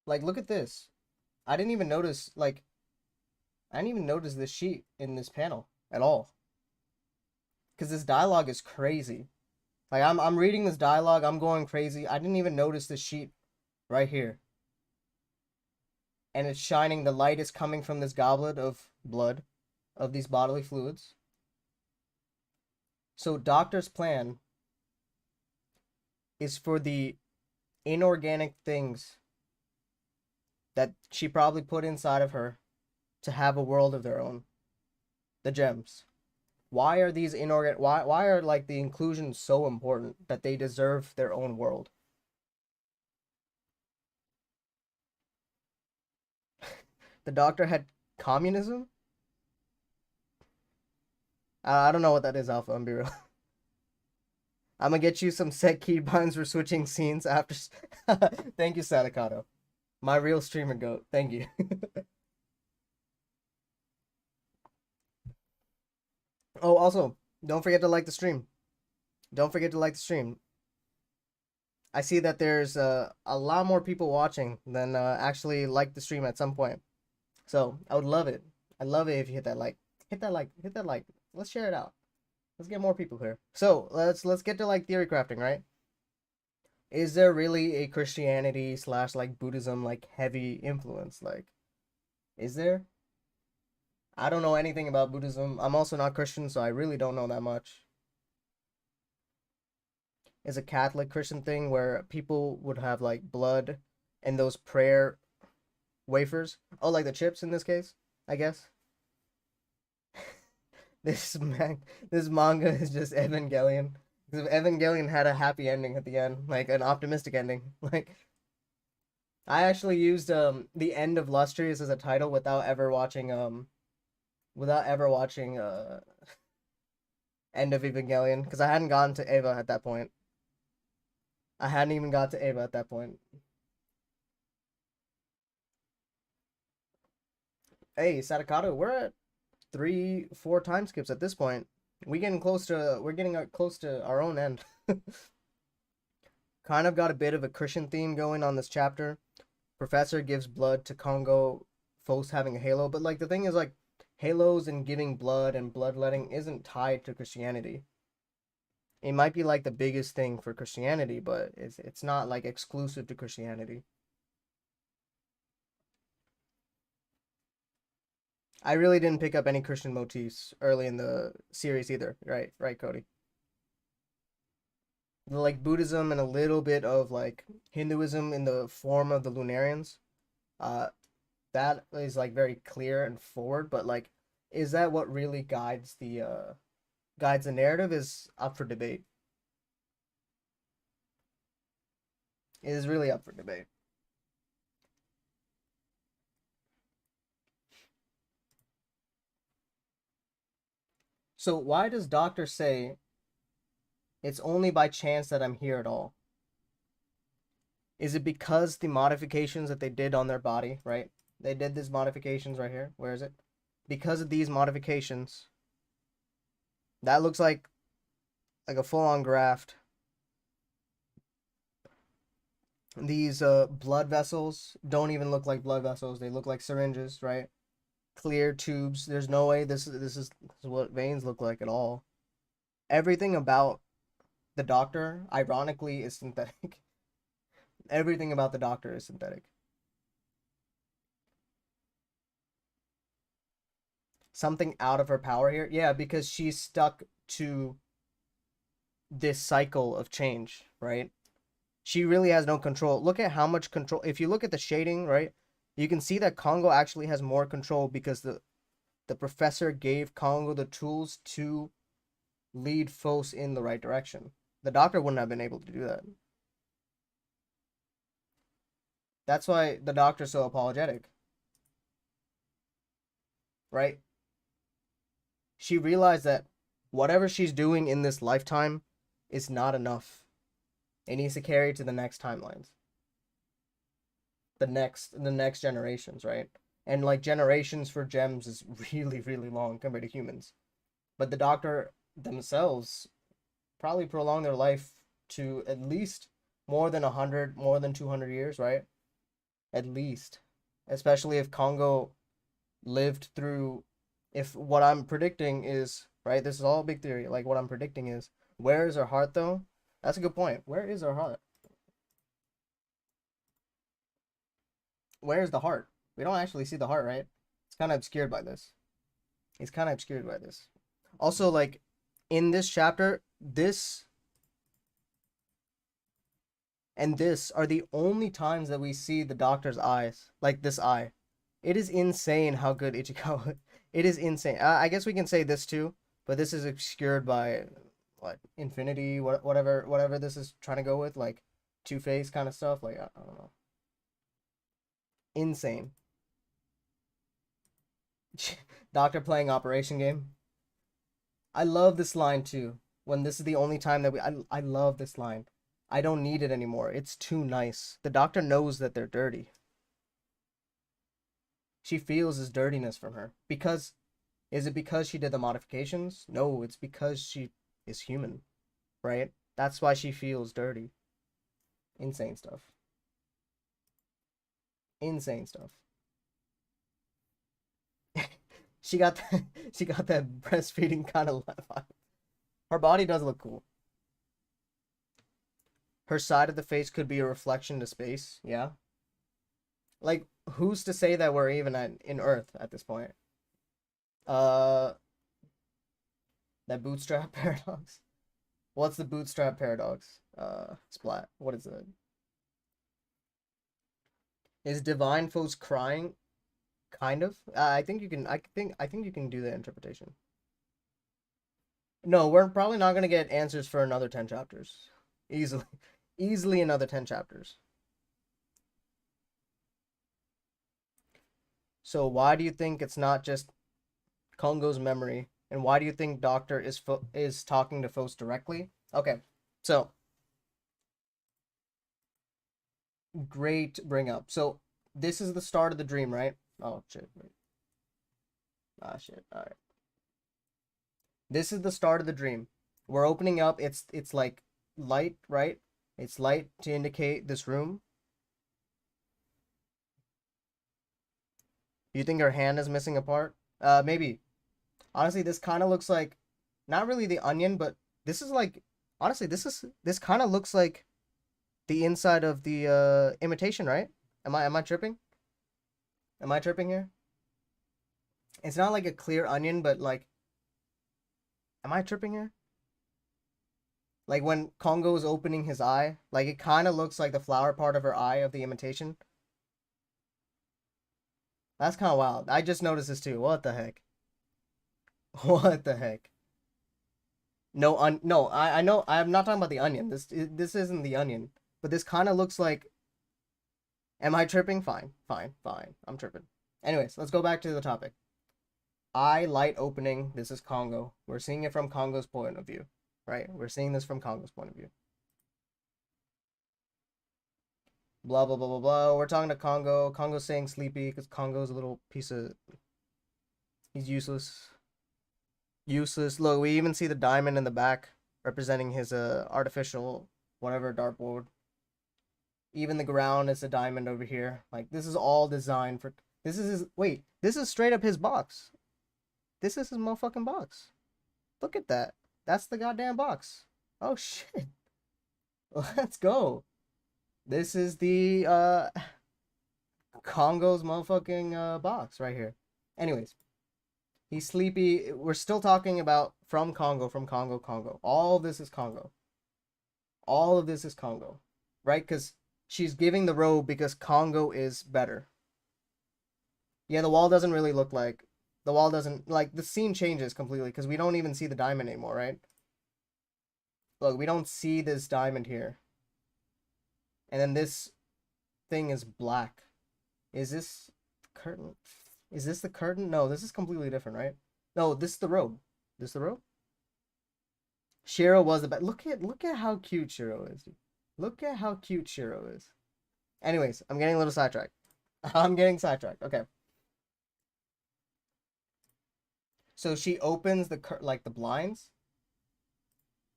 A: Like, look at this. I didn't even notice. Like, I didn't even notice this sheet in this panel at all. Because this dialogue is crazy. Like, I'm reading this dialogue. I'm going crazy. I didn't even notice this sheet right here. And it's shining. The light is coming from this goblet of blood, of these bodily fluids. So Doctor's plan is for the inorganic things that she probably put inside of her to have a world of their own. The gems. Why are these inorganic? Why are like the inclusions so important that they deserve their own world? The Doctor had communism. I don't know what that is, Alpha. I'm be real. I'm gonna get you some set keybinds for switching scenes after. Thank you, Sadakato. My real streamer goat. Thank you. Oh, also, don't forget to like the stream. Don't forget to like the stream. I see that there's a lot more people watching than actually like the stream at some point. So I would love it. I'd love it if you hit that like. Hit that like. Hit that like. Let's share it out. Let's get more people here. So let's get to like theory crafting, right? Is there really a Christianity slash like Buddhism like heavy influence? Like, is there? I don't know anything about Buddhism. I'm also not Christian, so I really don't know that much. Is a Catholic Christian thing where people would have like blood and those prayer wafers. Oh, like the chips in this case, I guess. This man, this manga is just Evangelion. Because if Evangelion had a happy ending at the end, like an optimistic ending, like I actually used the end of Lustrous as a title without ever watching end of Evangelion because I hadn't gotten to Eva at that point. I hadn't even got to Eva at that point. Hey, Sadakato, we're at 3, 4 time skips at this point. We're getting close to our own end. Kind of got a bit of a Christian theme going on this chapter. Professor gives blood to Kongou, Phos having a halo, but like the thing is like halos and giving blood and bloodletting isn't tied to Christianity. It might be like the biggest thing for Christianity, but it's not like exclusive to Christianity. I really didn't pick up any Christian motifs early in the series either. Right, Cody. Like Buddhism and a little bit of like Hinduism in the form of the Lunarians. Uh, that is like very clear and forward, but like, is that what really guides the narrative? Is up for debate. It is really up for debate. So why does Doctor say it's only by chance that I'm here at all? Is it because the modifications that they did on their body, right? They did these modifications right here. Where is it? Because of these modifications, that looks like a full-on graft. These blood vessels don't even look like blood vessels. They look like syringes, right? Clear tubes. There's no way this is what veins look like at all. Everything about the Doctor, ironically, is synthetic. Everything about the Doctor is synthetic. Something out of her power here? Yeah, because she's stuck to this cycle of change, right? She really has no control. Look at how much control. If you look at the shading, right, you can see that Kongou actually has more control because the professor gave Kongou the tools to lead Phos in the right direction. The Doctor wouldn't have been able to do that. That's why the Doctor's so apologetic, right? She realized that whatever she's doing in this lifetime is not enough. It needs to carry to the next timelines. The next generations, right? And like generations for gems is really, really long compared to humans. But the Doctor themselves probably prolong their life to at least more than 100, more than 200 years, right? At least. Especially if Kongou lived through, if what I'm predicting is, right, this is all big theory, like what I'm predicting is, where is her heart though? That's a good point. Where is her heart? Where is the heart? We don't actually see the heart, right? It's kind of obscured by this. It's kind of obscured by this. Also, like, in this chapter, this and this are the only times that we see the Doctor's eyes, like this eye. It is insane how good Ichikawa. It is insane. I guess we can say this too, but this is obscured by what infinity, whatever this is trying to go with, like Two-Face kind of stuff. Like I don't know. Insane. Doctor playing Operation Game. I love this line too. When this is the only time that I love this line. I don't need it anymore. It's too nice. The Doctor knows that they're dirty. She feels his dirtiness from her. Because, is it because she did the modifications? No, it's because she is human, right? That's why she feels dirty. Insane stuff. Insane stuff. she got that, she got that breastfeeding kind of vibe. Her body does look cool. Her side of the face could be a reflection to space, yeah. Like, who's to say that we're even in Earth at this point? Uh, that bootstrap paradox. What's the bootstrap paradox? Splat. What is it? Is divine Phos crying? Kind of. I think you can. I think you can do that interpretation. No, we're probably not gonna get answers for another 10 chapters. Easily, easily another 10 chapters. So why do you think it's not just Kongou's memory, and why do you think Doctor is talking to Phos directly? Okay, so great bring up. So this is the start of the dream, right? Oh shit. Wait. Ah shit. All right. This is the start of the dream. We're opening up. It's like light, right? It's light to indicate this room. You think her hand is missing a part? Maybe. Honestly, this kind of looks like not really the onion, but this is like honestly, this kind of looks like the inside of the imitation, right? Am I tripping? Am I tripping here? It's not like a clear onion, but like am I tripping here? Like when Kongou is opening his eye, like it kind of looks like the flower part of her eye of the imitation. That's kind of wild. I just noticed this too. What the heck? What the heck? No, I know I'm not talking about the onion. This isn't the onion, but this kind of looks like. Am I tripping? Fine, fine, fine. I'm tripping. Anyways, let's go back to the topic. Eye light opening. This is Kongou. We're seeing it from Kongou's point of view, right? We're seeing this from Kongou's point of view. Blah blah blah blah blah. We're talking to Kongou. Kongou's saying sleepy because Kongou's a little piece of. He's useless. Useless. Look, we even see the diamond in the back representing his artificial whatever dartboard. Even the ground is a diamond over here. Like this is all designed for. This is his. Wait, this is straight up his box. This is his motherfucking box. Look at that. That's the goddamn box. Oh shit. Let's go. This is the Kongo's motherfucking box right here. Anyways, he's sleepy. We're still talking about from Kongou, Kongou. All of this is Kongou. All of this is Kongou, right? Because she's giving the robe because Kongou is better. Yeah, the wall doesn't really look like the wall doesn't like the scene changes completely because we don't even see the diamond anymore, right? Look, we don't see this diamond here. And then this thing is black. Is this curtain? Is this the curtain? No, this is completely different, right? No, this is the robe. This is the robe? Shiro was the best. Look at how cute Shiro is. Dude. Look at how cute Shiro is. Anyways, I'm getting a little sidetracked. I'm getting sidetracked. Okay. So she opens the like the blinds,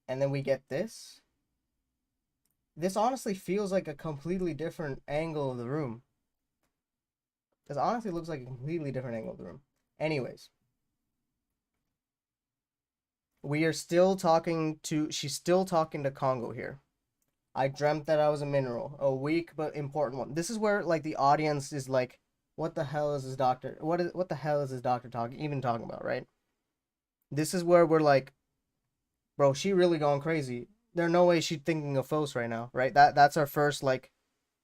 A: and then we get this. This honestly feels like a completely different angle of the room. This honestly looks like a completely different angle of the room. Anyways, we are still talking to. She's still talking to Kongou here. I dreamt that I was a mineral, a weak but important one. This is where like the audience is like, what the hell is this doctor? What the hell is this doctor talking about, right? This is where we're like, bro, she really going crazy. There's no way she's thinking of Phos right now, right? That's our first like,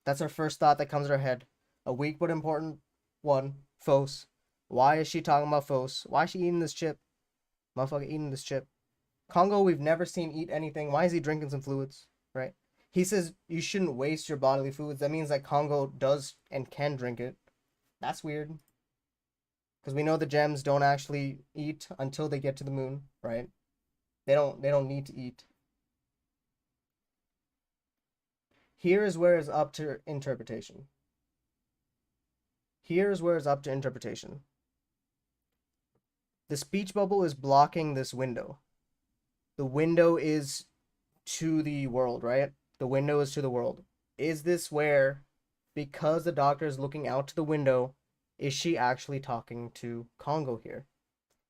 A: that's our first thought that comes to our head. A weak but important one, Phos. Why is she talking about Phos? Why is she eating this chip? Motherfucker eating this chip. Kongou, we've never seen eat anything. Why is he drinking some fluids, right? He says you shouldn't waste your bodily fluids. That means that Kongou does and can drink it. That's weird. Because we know the gems don't actually eat until they get to the moon, right? They don't need to eat. Here is where it's up to interpretation. Here is where it's up to interpretation. The speech bubble is blocking this window. The window is to the world, right? The window is to the world. Is this where, because the doctor is looking out to the window, is she actually talking to Kongou here?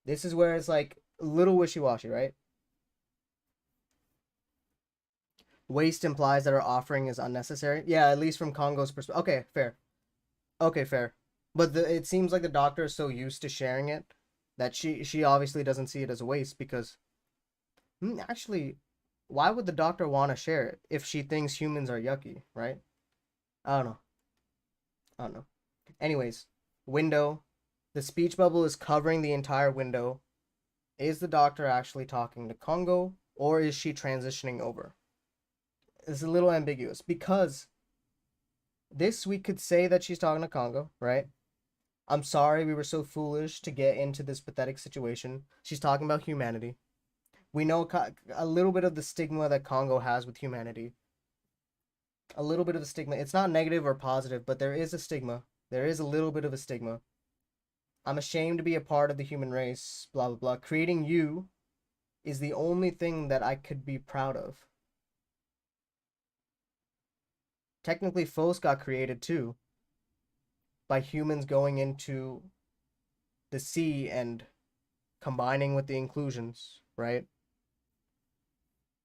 A: This is where it's like a little wishy-washy, right? Waste implies that her offering is unnecessary. Yeah, at least from Kongou's perspective. Okay, fair. Okay, fair. But it seems like the doctor is so used to sharing it that she obviously doesn't see it as a waste because actually, why would the doctor want to share it if she thinks humans are yucky, right? I don't know. I don't know. Anyways, window. The speech bubble is covering the entire window. Is the doctor actually talking to Kongou or is she transitioning over? It's a little ambiguous because this we could say that she's talking to Kongou, right? I'm sorry we were so foolish to get into this pathetic situation. She's talking about humanity. We know a little bit of the stigma that Kongou has with humanity. A little bit of a stigma. It's not negative or positive, but there is a stigma. There is a little bit of a stigma. I'm ashamed to be a part of the human race, blah, blah, blah. Creating you is the only thing that I could be proud of. Technically, Phos got created too by humans going into the sea and combining with the inclusions, right?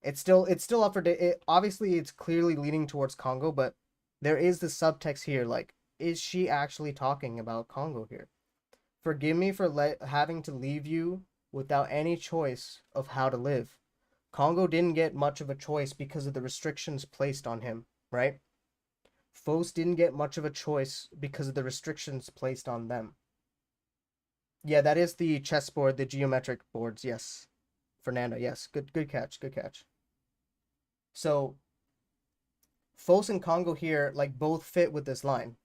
A: It's still up for obviously it's clearly leaning towards Kongou, but there is the subtext here like is she actually talking about Kongou here? Forgive me for having to leave you without any choice of how to live. Kongou didn't get much of a choice because of the restrictions placed on him, right? Phos didn't get much of a choice because of the restrictions placed on them. Yeah, that is the chessboard, the geometric boards, yes. Fernando, yes. Good catch, good catch. So Phos and Kongou here like both fit with this line.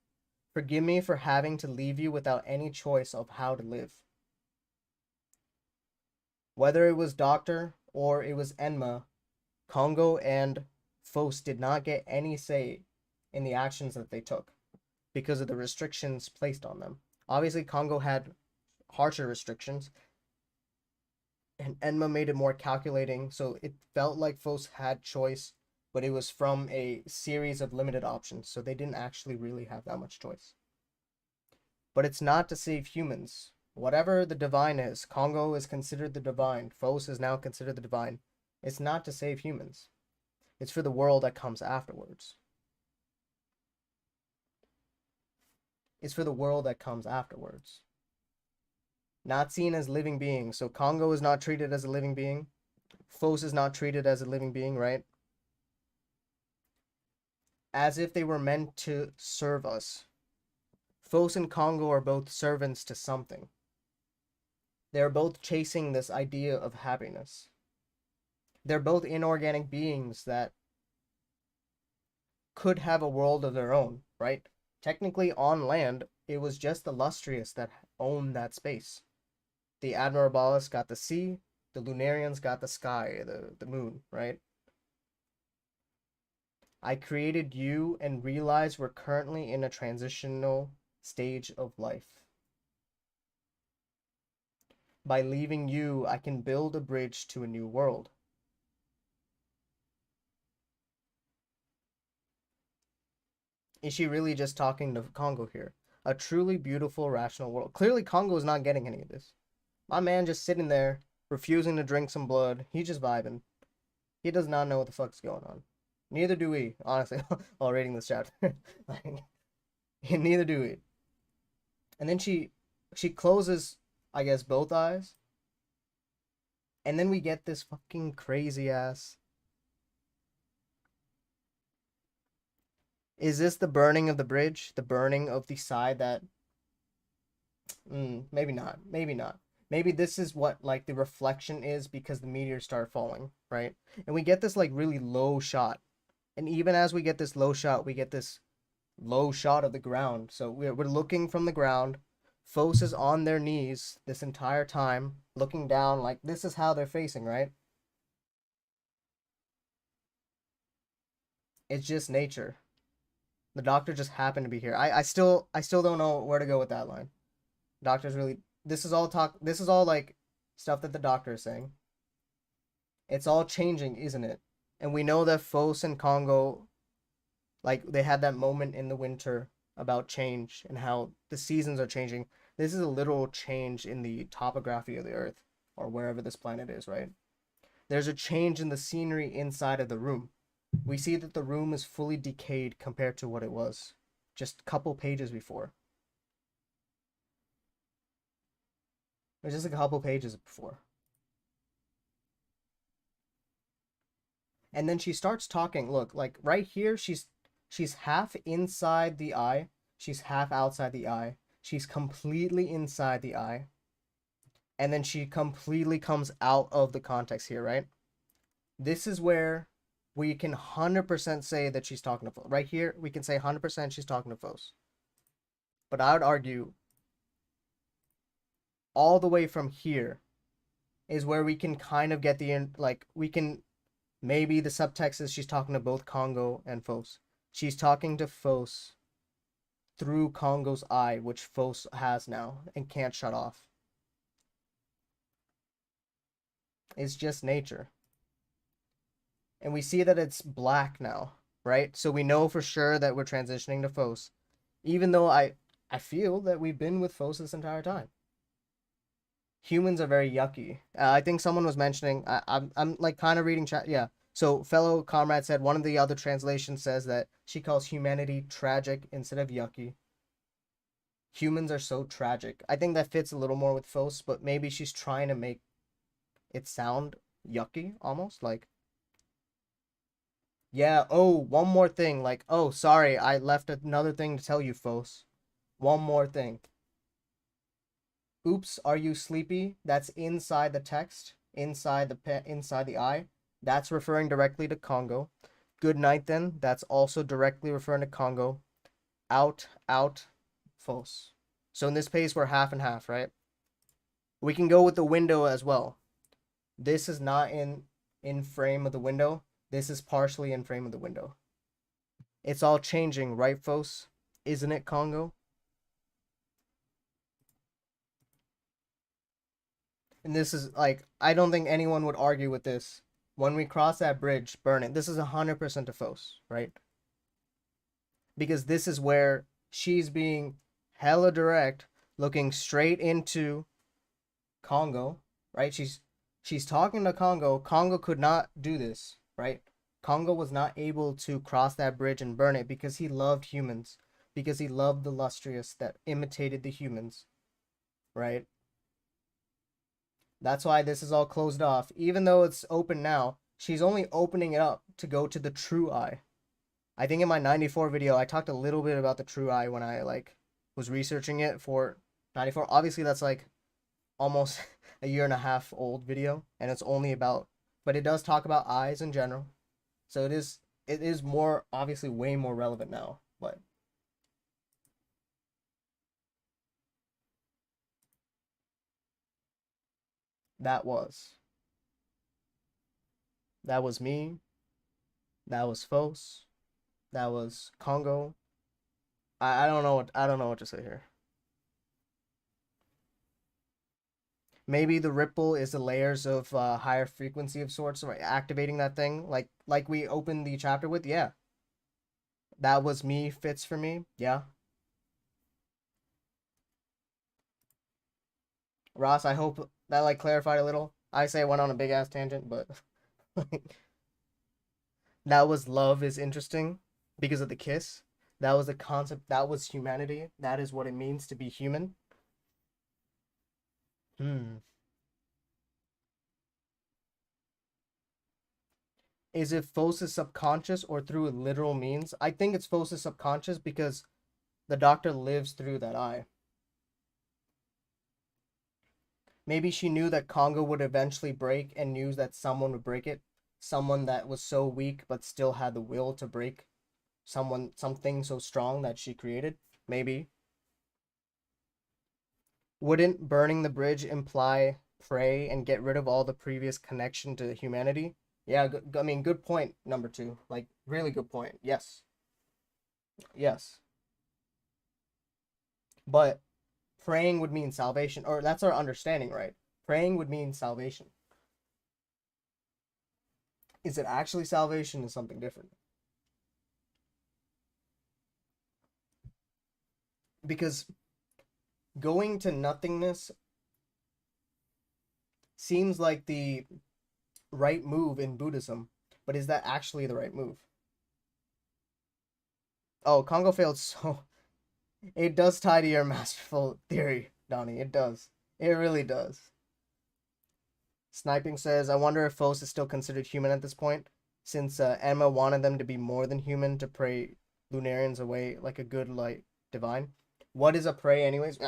A: Forgive me for having to leave you without any choice of how to live. Whether it was Doctor or it was Enma, Kongou and Phos did not get any say in the actions that they took because of the restrictions placed on them. Obviously, Kongou had harsher restrictions, and Enma made it more calculating, so it felt like Phos had choice, but it was from a series of limited options, so they didn't actually really have that much choice. But it's not to save humans. Whatever the divine is, Kongou is considered the divine. Phos is now considered the divine. It's not to save humans. It's for the world that comes afterwards. It's for the world that comes afterwards. Not seen as living beings. So Kongou is not treated as a living being. Phos is not treated as a living being, right? As if they were meant to serve us. Phos and Kongou are both servants to something. They're both chasing this idea of happiness. They're both inorganic beings that could have a world of their own, right? Technically, on land, it was just the Lustrous that owned that space. The Admirabalis got the sea, the Lunarians got the sky, the moon, right? I created you and realized we're currently in a transitional stage of life. By leaving you, I can build a bridge to a new world. Is she really just talking to Kongou here? A truly beautiful, rational world. Clearly, Kongou is not getting any of this. My man just sitting there, refusing to drink some blood. He's just vibing. He does not know what the fuck's going on. Neither do we, honestly, while reading this chapter. Neither do we. And then she closes, I guess, both eyes. And then we get this fucking crazy ass. Is this the burning of the bridge? The burning of the side that... maybe not. Maybe not. Maybe this is what, like, the reflection is because the meteors start falling, right? And we get this, like, really low shot. And even as we get this low shot, we get this low shot of the ground. So we're looking from the ground. Phos is on their knees this entire time, looking down, like, this is how they're facing, right? It's just nature. The doctor just happened to be here. I still don't know where to go with that line. Doctor's really... This is all like stuff that the doctor is saying. It's all changing, isn't it? And we know that Phos and Kongou, like, they had that moment in the winter about change and how the seasons are changing. This is a literal change in the topography of the Earth, or wherever this planet is, right? There's a change in the scenery inside of the room. We see that the room is fully decayed compared to what it was just a couple pages before. It was just a couple pages before. And then she starts talking. Look, like right here, she's half inside the eye. She's half outside the eye. She's completely inside the eye. And then she completely comes out of the context here, right? This is where we can 100% say that she's talking to Phos. Right here, we can say 100% she's talking to Phos. But I would argue all the way from here is where we can kind of get the, like, we can, maybe the subtext is she's talking to both Kongou and Phos. She's talking to Phos through Kongou's eye, which Phos has now and can't shut off. It's just nature. And we see that it's black now, right? So we know for sure that we're transitioning to Phos. Even though I feel that we've been with Phos this entire time. Humans are very yucky. I think someone was mentioning, I'm like kind of reading chat. Yeah. So fellow comrade said one of the other translations says that she calls humanity tragic instead of yucky. Humans are so tragic. I think that fits a little more with Phos, but maybe she's trying to make it sound yucky almost, like, yeah, oh, one more thing, like, oh, sorry, I left another thing to tell you, Phos. One more thing. Oops, are you sleepy? That's inside the text, inside the eye. That's referring directly to Kongou. Good night then. That's also directly referring to Kongou. Out, Phos. So in this case, we're half and half, right? We can go with the window as well. This is not in frame of the window. This is partially in frame of the window. It's all changing, right, Phos? Isn't it, Kongou? And this is, like, I don't think anyone would argue with this. When we cross that bridge, burn it. This is 100% to Phos, right? Because this is where she's being hella direct, looking straight into Kongou, right? She's talking to Kongou. Kongou could not do this, right? Kongou was not able to cross that bridge and burn it because he loved humans, because he loved the Lustrous that imitated the humans, right? That's why this is all closed off. Even though it's open now, she's only opening it up to go to the true eye. I think in my 94 video, I talked a little bit about the true eye when I was researching it for 94. Obviously, that's almost a year and a half old video, and it's only about, but it does talk about eyes in general. So it is more obviously way more relevant now, but that was that was me, that was Phos, that was Kongou. I don't know what to say here. Maybe the ripple is the layers of higher frequency of sorts, right? Activating that thing, like we opened the chapter with. Yeah, that was me. Fits for me. Yeah, Ross. I hope that clarified a little. I say I went on a big ass tangent, but that was love is interesting because of the kiss. That was the concept. That was humanity. That is what it means to be human. Hmm. Is it Phos' subconscious or through literal means? I think it's Phos' subconscious because the doctor lives through that eye. Maybe she knew that Kongou would eventually break and knew that someone would break it. Someone that was so weak but still had the will to break something so strong that she created. Maybe. Wouldn't burning the bridge imply pray and get rid of all the previous connection to humanity? Yeah, I mean, good point, number two. Really good point. Yes. Yes. But praying would mean salvation, or that's our understanding, right? Praying would mean salvation. Is it actually salvation is something different. Because going to nothingness seems like the right move in Buddhism, but is that actually the right move? Oh, Congo failed so it does tie to your masterful theory, Donnie. It does. It really does. Sniping says, I wonder if Phos is still considered human at this point, since Enma wanted them to be more than human to pray Lunarians away like a good, divine. What is a prey, anyways?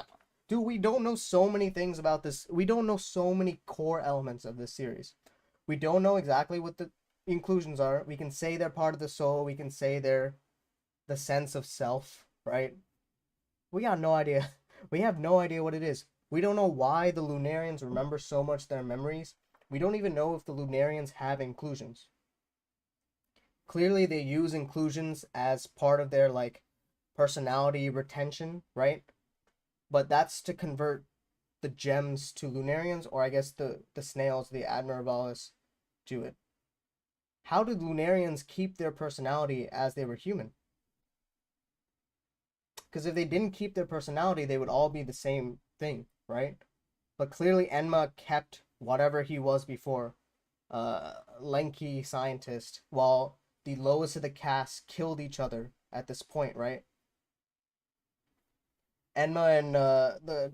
A: Dude, we don't know so many things about this. We don't know so many core elements of this series. We don't know exactly what the inclusions are. We can say they're part of the soul. We can say they're the sense of self, right? We got no idea. We have no idea what it is. We don't know why the Lunarians remember so much their memories. We don't even know if the Lunarians have inclusions. Clearly, they use inclusions as part of their personality retention, right? But that's to convert the gems to Lunarians, or I guess the snails, the Admirabalis, to it. How did Lunarians keep their personality as they were human? Because if they didn't keep their personality, they would all be the same thing, right? But clearly Enma kept whatever he was before, lanky scientist, while the lowest of the cast killed each other at this point, right? Enma and the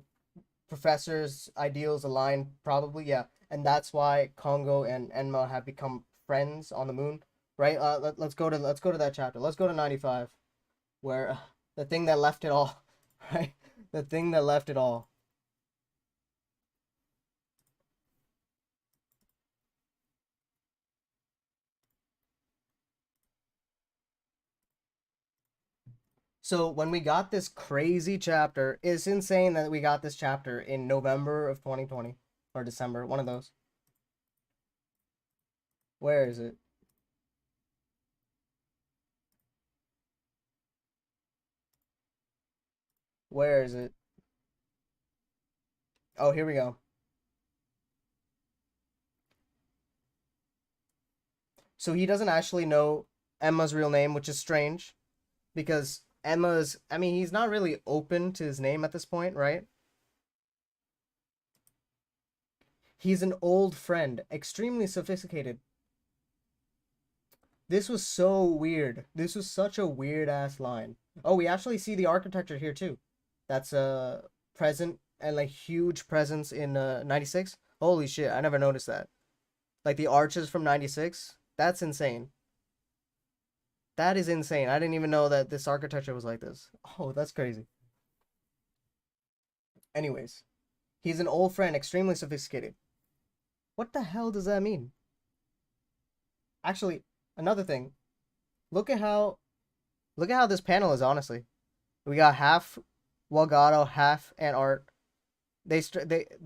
A: professor's ideals align, probably, yeah. And that's why Kongou and Enma have become friends on the moon, right? Let's go to that chapter. Let's go to 95, where the thing that left it all, right? The thing that left it all. So when we got this crazy chapter, it's insane that we got this chapter in November of 2020 or December, one of those. Where is it? Where is it? Oh, here we go. So he doesn't actually know Emma's real name, which is strange because I mean, he's not really open to his name at this point, right? He's an old friend, extremely sophisticated. This was so weird. This was such a weird ass line. Oh, we actually see the architecture here too. That's a present and like huge presence in 96. Holy shit, I never noticed that. Like the arches from 96. That's insane. That is insane. I didn't even know that this architecture was like this. Oh, that's crazy. Anyways, he's an old friend, extremely sophisticated. What the hell does that mean? Actually, another thing. Look at how this panel is, honestly. We got half Wagato, half and art. They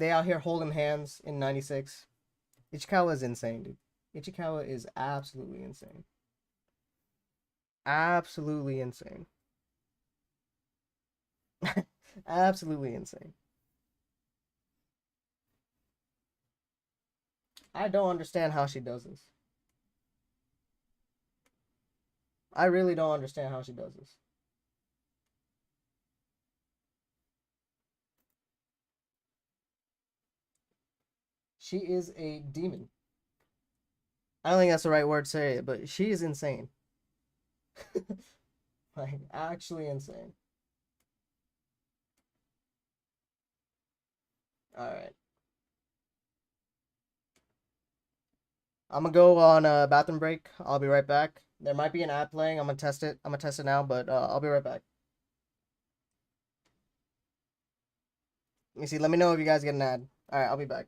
A: out here holding hands in 96. Ichikawa is insane, dude. Ichikawa is absolutely insane. Absolutely insane. Absolutely insane. I don't understand how she does this. I really don't understand how she does this. She is a demon. I don't think that's the right word to say it, but she is insane. Like, actually insane. Alright. I'm gonna go on a bathroom break. I'll be right back. There might be an ad playing. I'm gonna test it. I'm gonna test it now, but I'll be right back. Let me see. Let me know if you guys get an ad. Alright, I'll be back.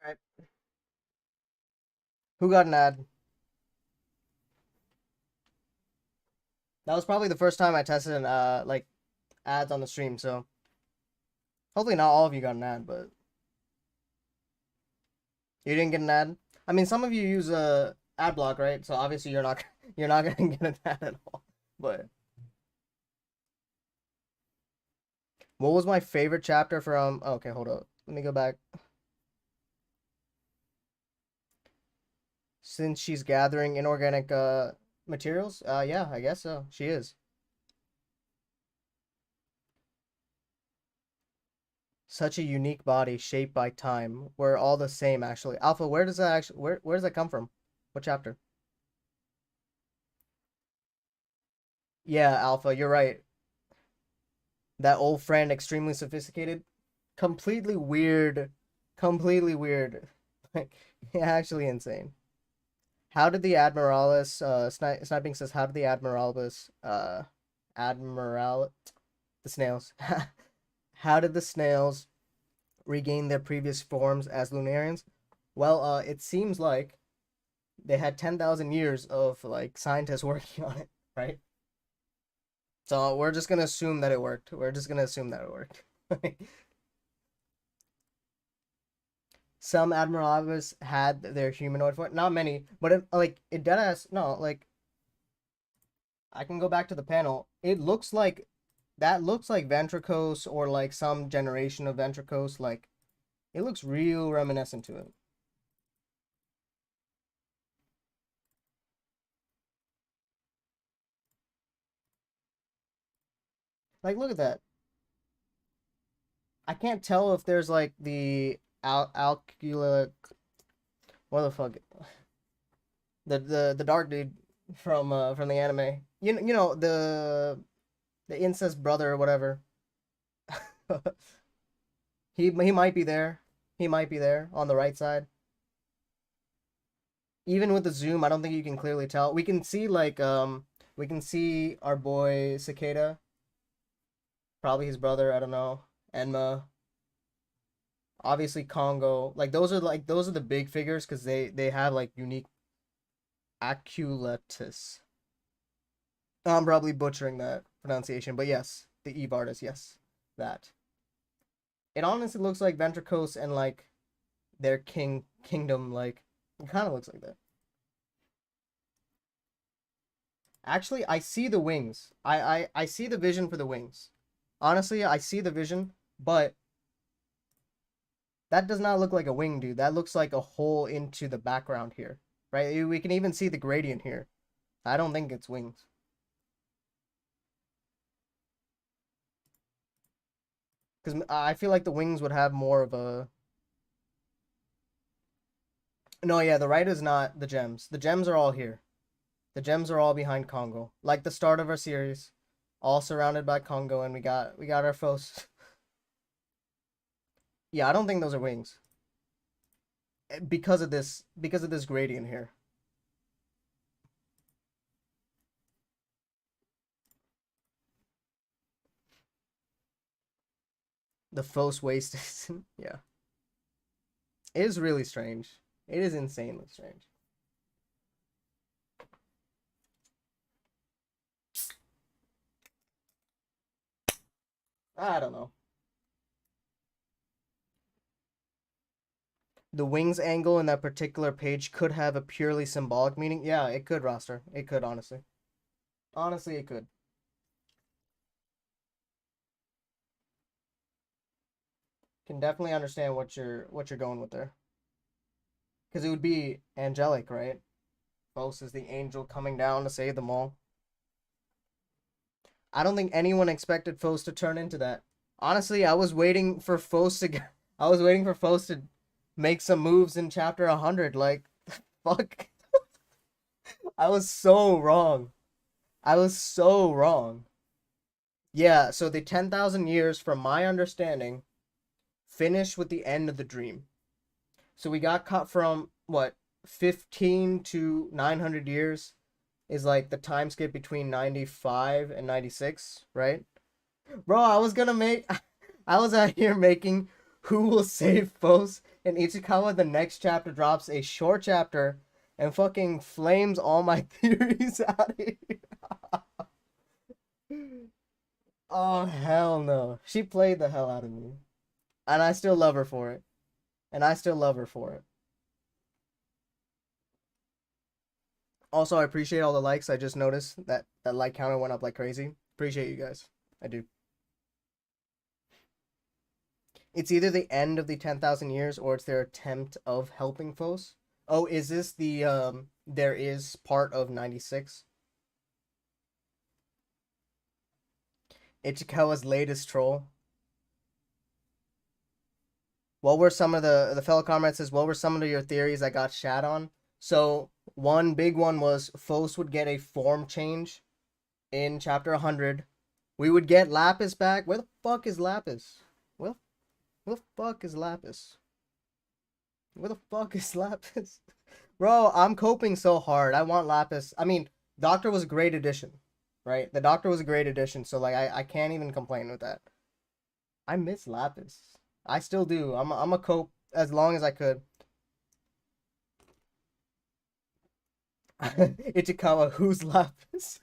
A: Alright. Who got an ad? That was probably the first time I tested like ads on the stream, so hopefully not all of you got an ad, but you didn't get an ad. I mean, some of you use ad block, right? So obviously you're not gonna get an ad at all. But what was my favorite chapter from? Oh, okay, hold up. Let me go back. Since she's gathering inorganic materials, yeah, I guess so. She is. Such a unique body shaped by time. We're all the same, actually. Alpha, where does that actually where does that come from? What chapter? Yeah, Alpha, you're right. That old friend, extremely sophisticated, completely weird, completely weird. Like, actually insane. How did the Admiralis, Sniping says, how did the Admiralibus, Admiral, the snails, how did the snails regain their previous forms as Lunarians? Well, it seems like they had 10,000 years of, like, scientists working on it, right? So we're just gonna assume that it worked. We're just gonna assume that it worked. Some Admiralibus had their humanoid form. Not many, but it dead ass. No, like I can go back to the panel. It looks like that looks like Ventricose or like some generation of Ventricose. Like it looks real reminiscent to it. Like, look at that. I can't tell if there's like the alcula. What the fuck? The dark dude from the anime. You know the incest brother or whatever. He might be there. He might be there on the right side. Even with the zoom, I don't think you can clearly tell. We can see like we can see our boy Cicada, probably his brother, I don't know. Enma, obviously Congo. Like those are the big figures because they have like unique aculetus. I'm probably butchering that pronunciation, but yes, the Eve artist, yes, that. It honestly looks like Ventricos and like their kingdom, like it kind of looks like that. Actually, I see the wings. I see the vision for the wings. Honestly, I see the vision, but that does not look like a wing, dude. That looks like a hole into the background here, right? We can even see the gradient here. I don't think it's wings. Because I feel like the wings would have more of a... No, yeah, the right is not the gems. The gems are all here. The gems are all behind Congo. Like the start of our series. All surrounded by Congo, and we got our Phos. Yeah, I don't think those are wings. Because of this gradient here. The Phos waste is yeah. It is really strange. It is insanely strange. I don't know. The wings angle in that particular page could have a purely symbolic meaning. Yeah, it could, roster. It could, honestly. Honestly, it could. Can definitely understand what you're going with there. Because it would be angelic, right? Phos is the angel coming down to save them all. I don't think anyone expected Phos to turn into that. Honestly, I was waiting for Phos to I was waiting for Phos to make some moves in chapter 100. Like, fuck. I was so wrong. I was so wrong. Yeah, so the 10,000 years, from my understanding, finished with the end of the dream. So we got cut from, what, 15 to 900 years is like the time skip between 95 and 96, right? Bro, I was gonna make. I was out here making Who Will Save Phos, and Ichikawa, the next chapter, drops a short chapter and fucking flames all my theories out of here. Oh, hell no. She played the hell out of me. And I still love her for it. And I still love her for it. Also, I appreciate all the likes. I just noticed that like counter went up like crazy. Appreciate you guys. I do. It's either the end of the 10,000 years or it's their attempt of helping Phos. Oh, is this the there is part of 96? Ichikawa's latest troll. What were some of the fellow comrade says, what were some of your theories that got shat on? So one big one was Phos would get a form change in chapter 100. We would get Lapis back. Where the fuck is Lapis? Where, where the fuck is Lapis? Where the fuck is Lapis? Bro, I'm coping so hard. I want Lapis. I mean, Doctor was a great addition, right? The Doctor was a great addition, so like I can't even complain with that. I miss Lapis. I still do. I'm a cope as long as I could. Ichikawa, who's Lapis?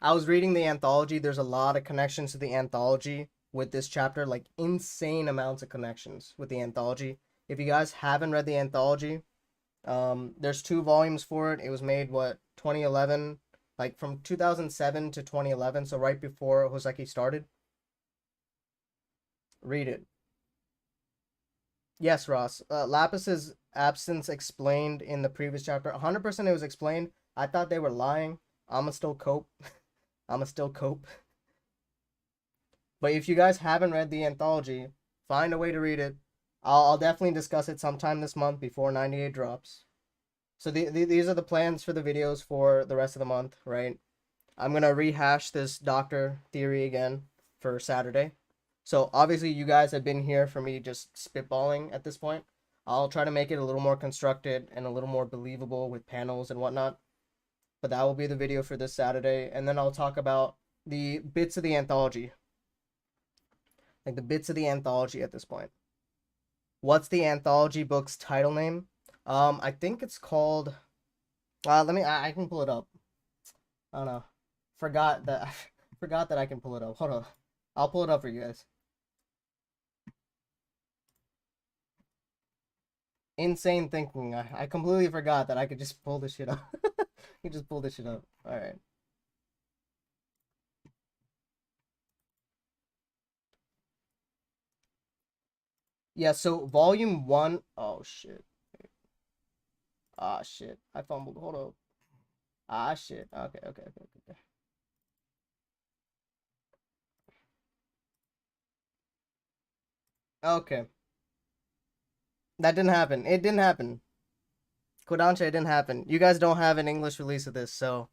A: I was reading the anthology. There's a lot of connections to the anthology with this chapter, like insane amounts of connections with the anthology. If you guys haven't read the anthology, there's 2 volumes for it. It was made, what, 2011, like from 2007 to 2011, so right before Houseki started. Read it. Yes, Ross. Lapis's absence explained in the previous chapter. 100% it was explained. I thought they were lying. I'ma still cope. I'ma still cope. But if you guys haven't read the anthology, find a way to read it. I'll definitely discuss it sometime this month before 98 drops. So these are the plans for the videos for the rest of the month, right? I'm gonna rehash this doctor theory again for Saturday. So obviously you guys have been here for me just spitballing at this point. I'll try to make it a little more constructed and a little more believable with panels and whatnot. But that will be the video for this Saturday, and then I'll talk about the bits of the anthology. Like the bits of the anthology at this point. What's the anthology book's title name? I think it's called. I can pull it up. I don't know. Forgot that. Forgot that I can pull it up. Hold on. I'll pull it up for you guys. Insane thinking. I completely forgot that I could just pull this shit up. You just pull this shit up. All right. Yeah. So volume 1. Oh shit. Ah shit. I fumbled. Hold up. Ah shit. Okay. Okay. That didn't happen. It didn't happen. Kodansha, it didn't happen. You guys don't have an English release of this, so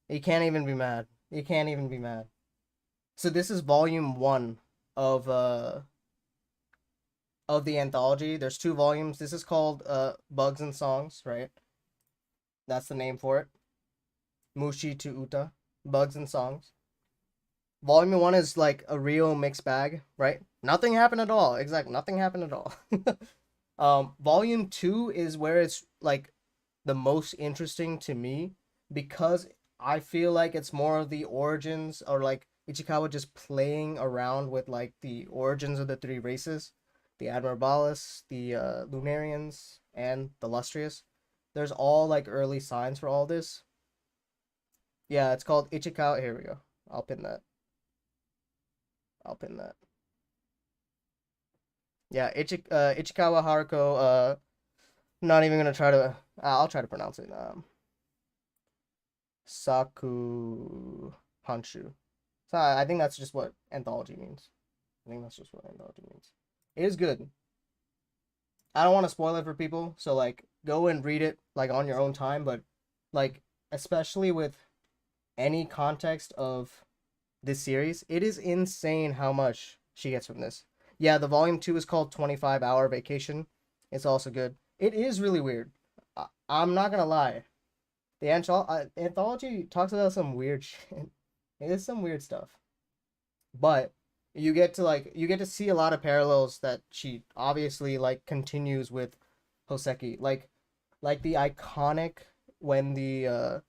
A: you can't even be mad. You can't even be mad. So this is volume 1 of uh of the anthology. There's 2 volumes. This is called Bugs and Songs, right? That's the name for it. Mushi to Uta. Bugs and Songs. Volume 1 is like a real mixed bag, right? Nothing happened at all. Exactly. Nothing happened at all. Volume 2 is where it's like the most interesting to me because I feel like it's more of the origins or like Ichikawa just playing around with like the origins of the 3 races, the Admirabalis, the Lunarians, and the Lustrous. There's all like early signs for all this. Yeah, it's called Ichikawa. Here we go. I'll pin that. I'll pin that. Yeah, Ichikawa Haruko. Not even gonna try to. I'll try to pronounce it. Saku Hanshu. So I think that's just what anthology means. I think that's just what anthology means. It is good. I don't want to spoil it for people, so like go and read it like on your own time, but like especially with any context of this series, it is insane how much she gets from this. Yeah, the volume 2 is called 25-Hour Vacation. It's also good. It is really weird. I'm not gonna lie. The anthology talks about some weird shit. It is some weird stuff. But you get to see a lot of parallels that she obviously like continues with Houseki. Like the iconic when the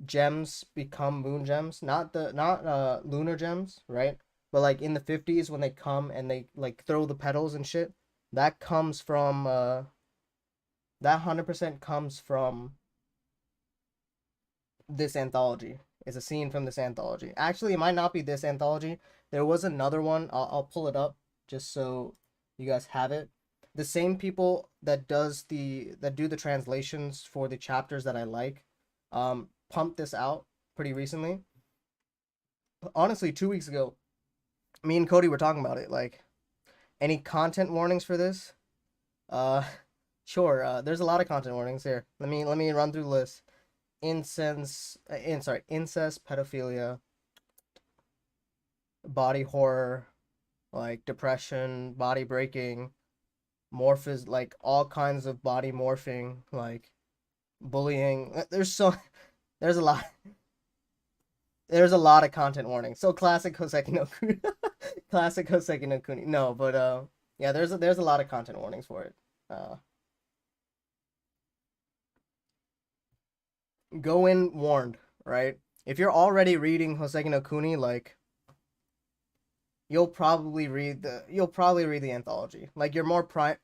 A: gems become moon gems, not lunar gems, right? But like in the 50s when they come and they like throw the petals and shit, that comes from that 100% comes from this anthology. Is a scene from this anthology. Actually, it might not be this anthology. There was another one. I'll pull it up just so you guys have it. The same people that do the translations for the chapters that I like, pumped this out pretty recently. Honestly, 2 weeks ago, me and Cody were talking about it. Like, any content warnings for this? Uh, sure. There's a lot of content warnings here. Let me run through the list. Incest, pedophilia, body horror, like depression, body breaking, like all kinds of body morphing, like bullying. There's a lot. There's a lot of content warning. So classic Houseki no Kuni. Classic Houseki no Kuni. No, but yeah, there's a lot of content warnings for it. Go in warned, right? If you're already reading Houseki no Kuni, like you'll probably read the anthology. Like you're more prime.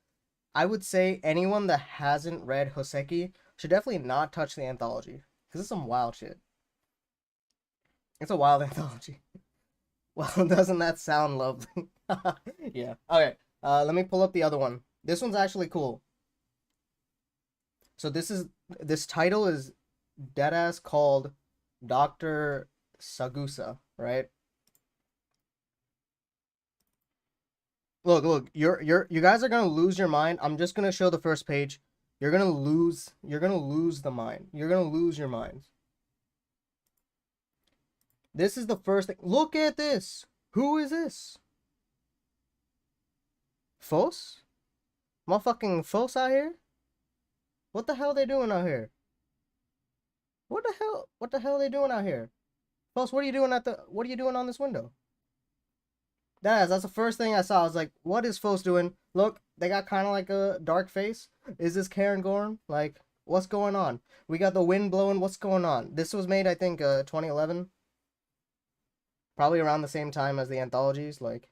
A: I would say anyone that hasn't read Houseki should definitely not touch the anthology because it's some wild shit. It's a wild anthology. Well, doesn't that sound lovely? Yeah. Okay. Let me pull up the other one. This one's actually cool. So this title is deadass called Dr. Sagusa, right? Look, you guys are gonna lose your mind. I'm just gonna show the first page. You're gonna lose the mind. You're gonna lose your minds. This is the first thing. Look at this. Who is this? Phos? Motherfucking Phos out here? What the hell are they doing out here? What the hell? What the hell are they doing out here? Phos, what are you doing what are you doing on this window? That's the first thing I saw. I was like, what is Phos doing? Look, they got kind of like a dark face. Is this Karen Gorn? Like, what's going on? We got the wind blowing. What's going on? This was made, I think, 2011. Probably around the same time as the anthologies. Like,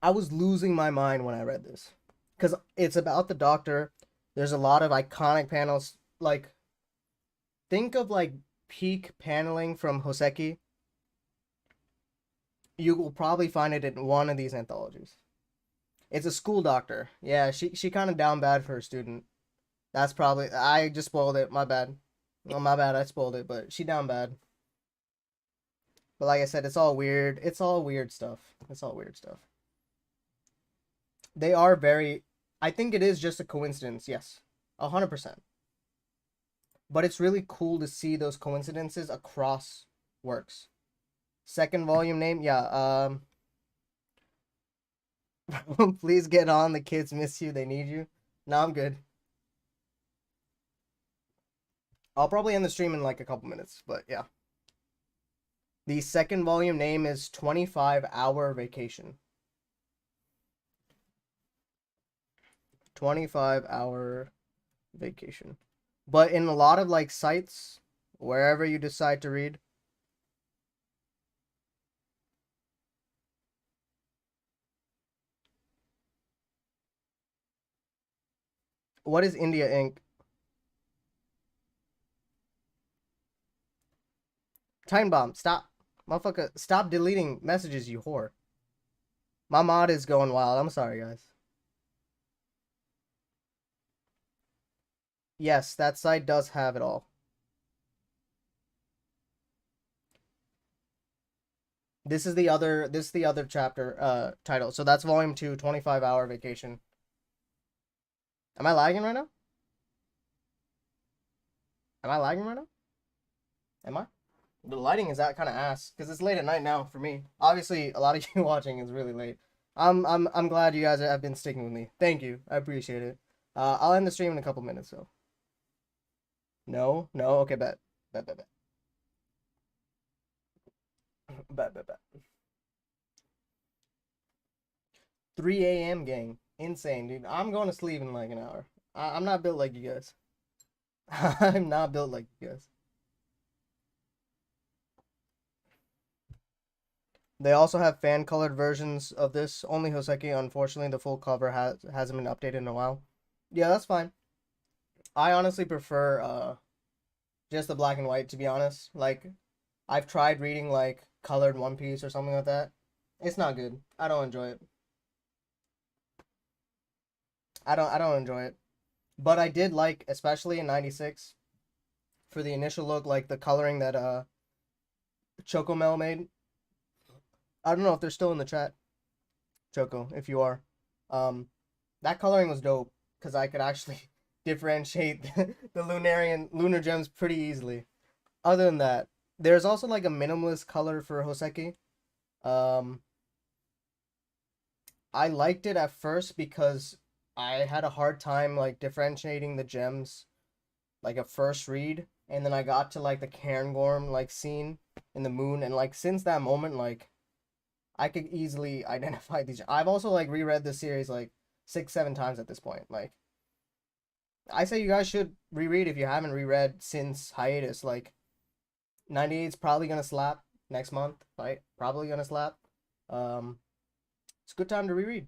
A: I was losing my mind when I read this. Because it's about the Doctor. There's a lot of iconic panels. Like, think of, like, peak paneling from Houseki. You will probably find it in one of these anthologies. It's a school doctor. Yeah, she kind of down bad for her student. That's probably... I just spoiled it. My bad. Oh, my bad. I spoiled it, but she down bad. But like I said, it's all weird. It's all weird stuff. It's all weird stuff. They are very... I think it is just a coincidence, yes. 100%. But it's really cool to see those coincidences across works. Second volume name, yeah. Please get on. The kids miss you. They need you. No, I'm good. I'll probably end the stream in like a couple minutes, but yeah. The second volume name is 25-Hour Vacation. 25-Hour Vacation. But in a lot of like sites, wherever you decide to read, what is India Inc? Time bomb, stop. Motherfucker, stop deleting messages, you whore. My mod is going wild. I'm sorry, guys. Yes, that site does have it all. This is the other chapter title. So that's volume 2, 25-Hour Vacation. Am I lagging right now? Am I lagging right now? Am I? The lighting is that kind of ass because it's late at night now for me. Obviously, a lot of you watching is really late. I'm glad you guys have been sticking with me. Thank you. I appreciate it. I'll end the stream in a couple minutes though. No, no. Okay, bet. Bet, bet, bet. Bet, bet, bet. 3 a.m. gang. Insane, dude. I'm going to sleep in like an hour. I'm not built like you guys. I'm not built like you guys. They also have fan colored versions of this. Only Houseki, unfortunately, the full cover hasn't been updated in a while. Yeah, that's fine. I honestly prefer just the black and white, to be honest. Like, I've tried reading like colored One Piece or something like that. It's not good. I don't enjoy it. I don't enjoy it. But I did like, especially in 96, for the initial look, like the coloring that Chocomel made. I don't know if they're still in the chat, Choco, if you are. That coloring was dope because I could actually differentiate the lunar gems pretty easily. Other than that, there's also like a minimalist color for Houseki. I liked it at first because I had a hard time like differentiating the gems like a first read, and then I got to like the Cairngorm like scene in the moon, and like since that moment, like I could easily identify these. I've also like reread the series like 6-7 times at this point. Like I say you guys should reread if you haven't reread since hiatus. Like 98's probably gonna slap next month, right? Probably gonna slap. It's a good time to reread.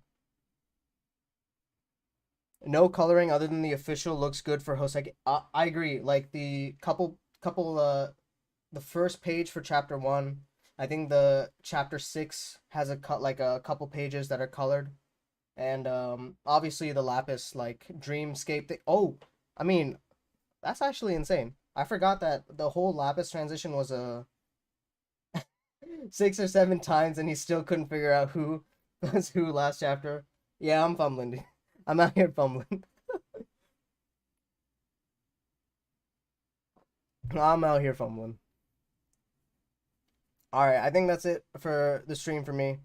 A: No coloring other than the official looks good for Houseki. I agree. Like the the first page for chapter 1. I think the chapter 6 has a couple pages that are colored, and obviously the Lapis like dreamscape thing. Oh, I mean, That's actually insane. I forgot that the whole Lapis transition was a 6 or 7 times, and he still couldn't figure out who was who last chapter. Yeah, I'm fumbling. I'm out here fumbling. I'm out here fumbling. All right, I think that's it for the stream for me.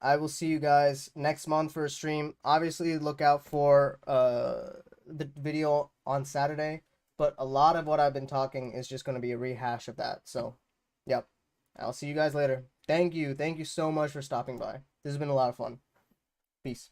A: I will see you guys next month for a stream. Obviously, look out for the video on Saturday, but a lot of what I've been talking is just going to be a rehash of that. So, yep. I'll see you guys later. Thank you. Thank you so much for stopping by. This has been a lot of fun. Peace.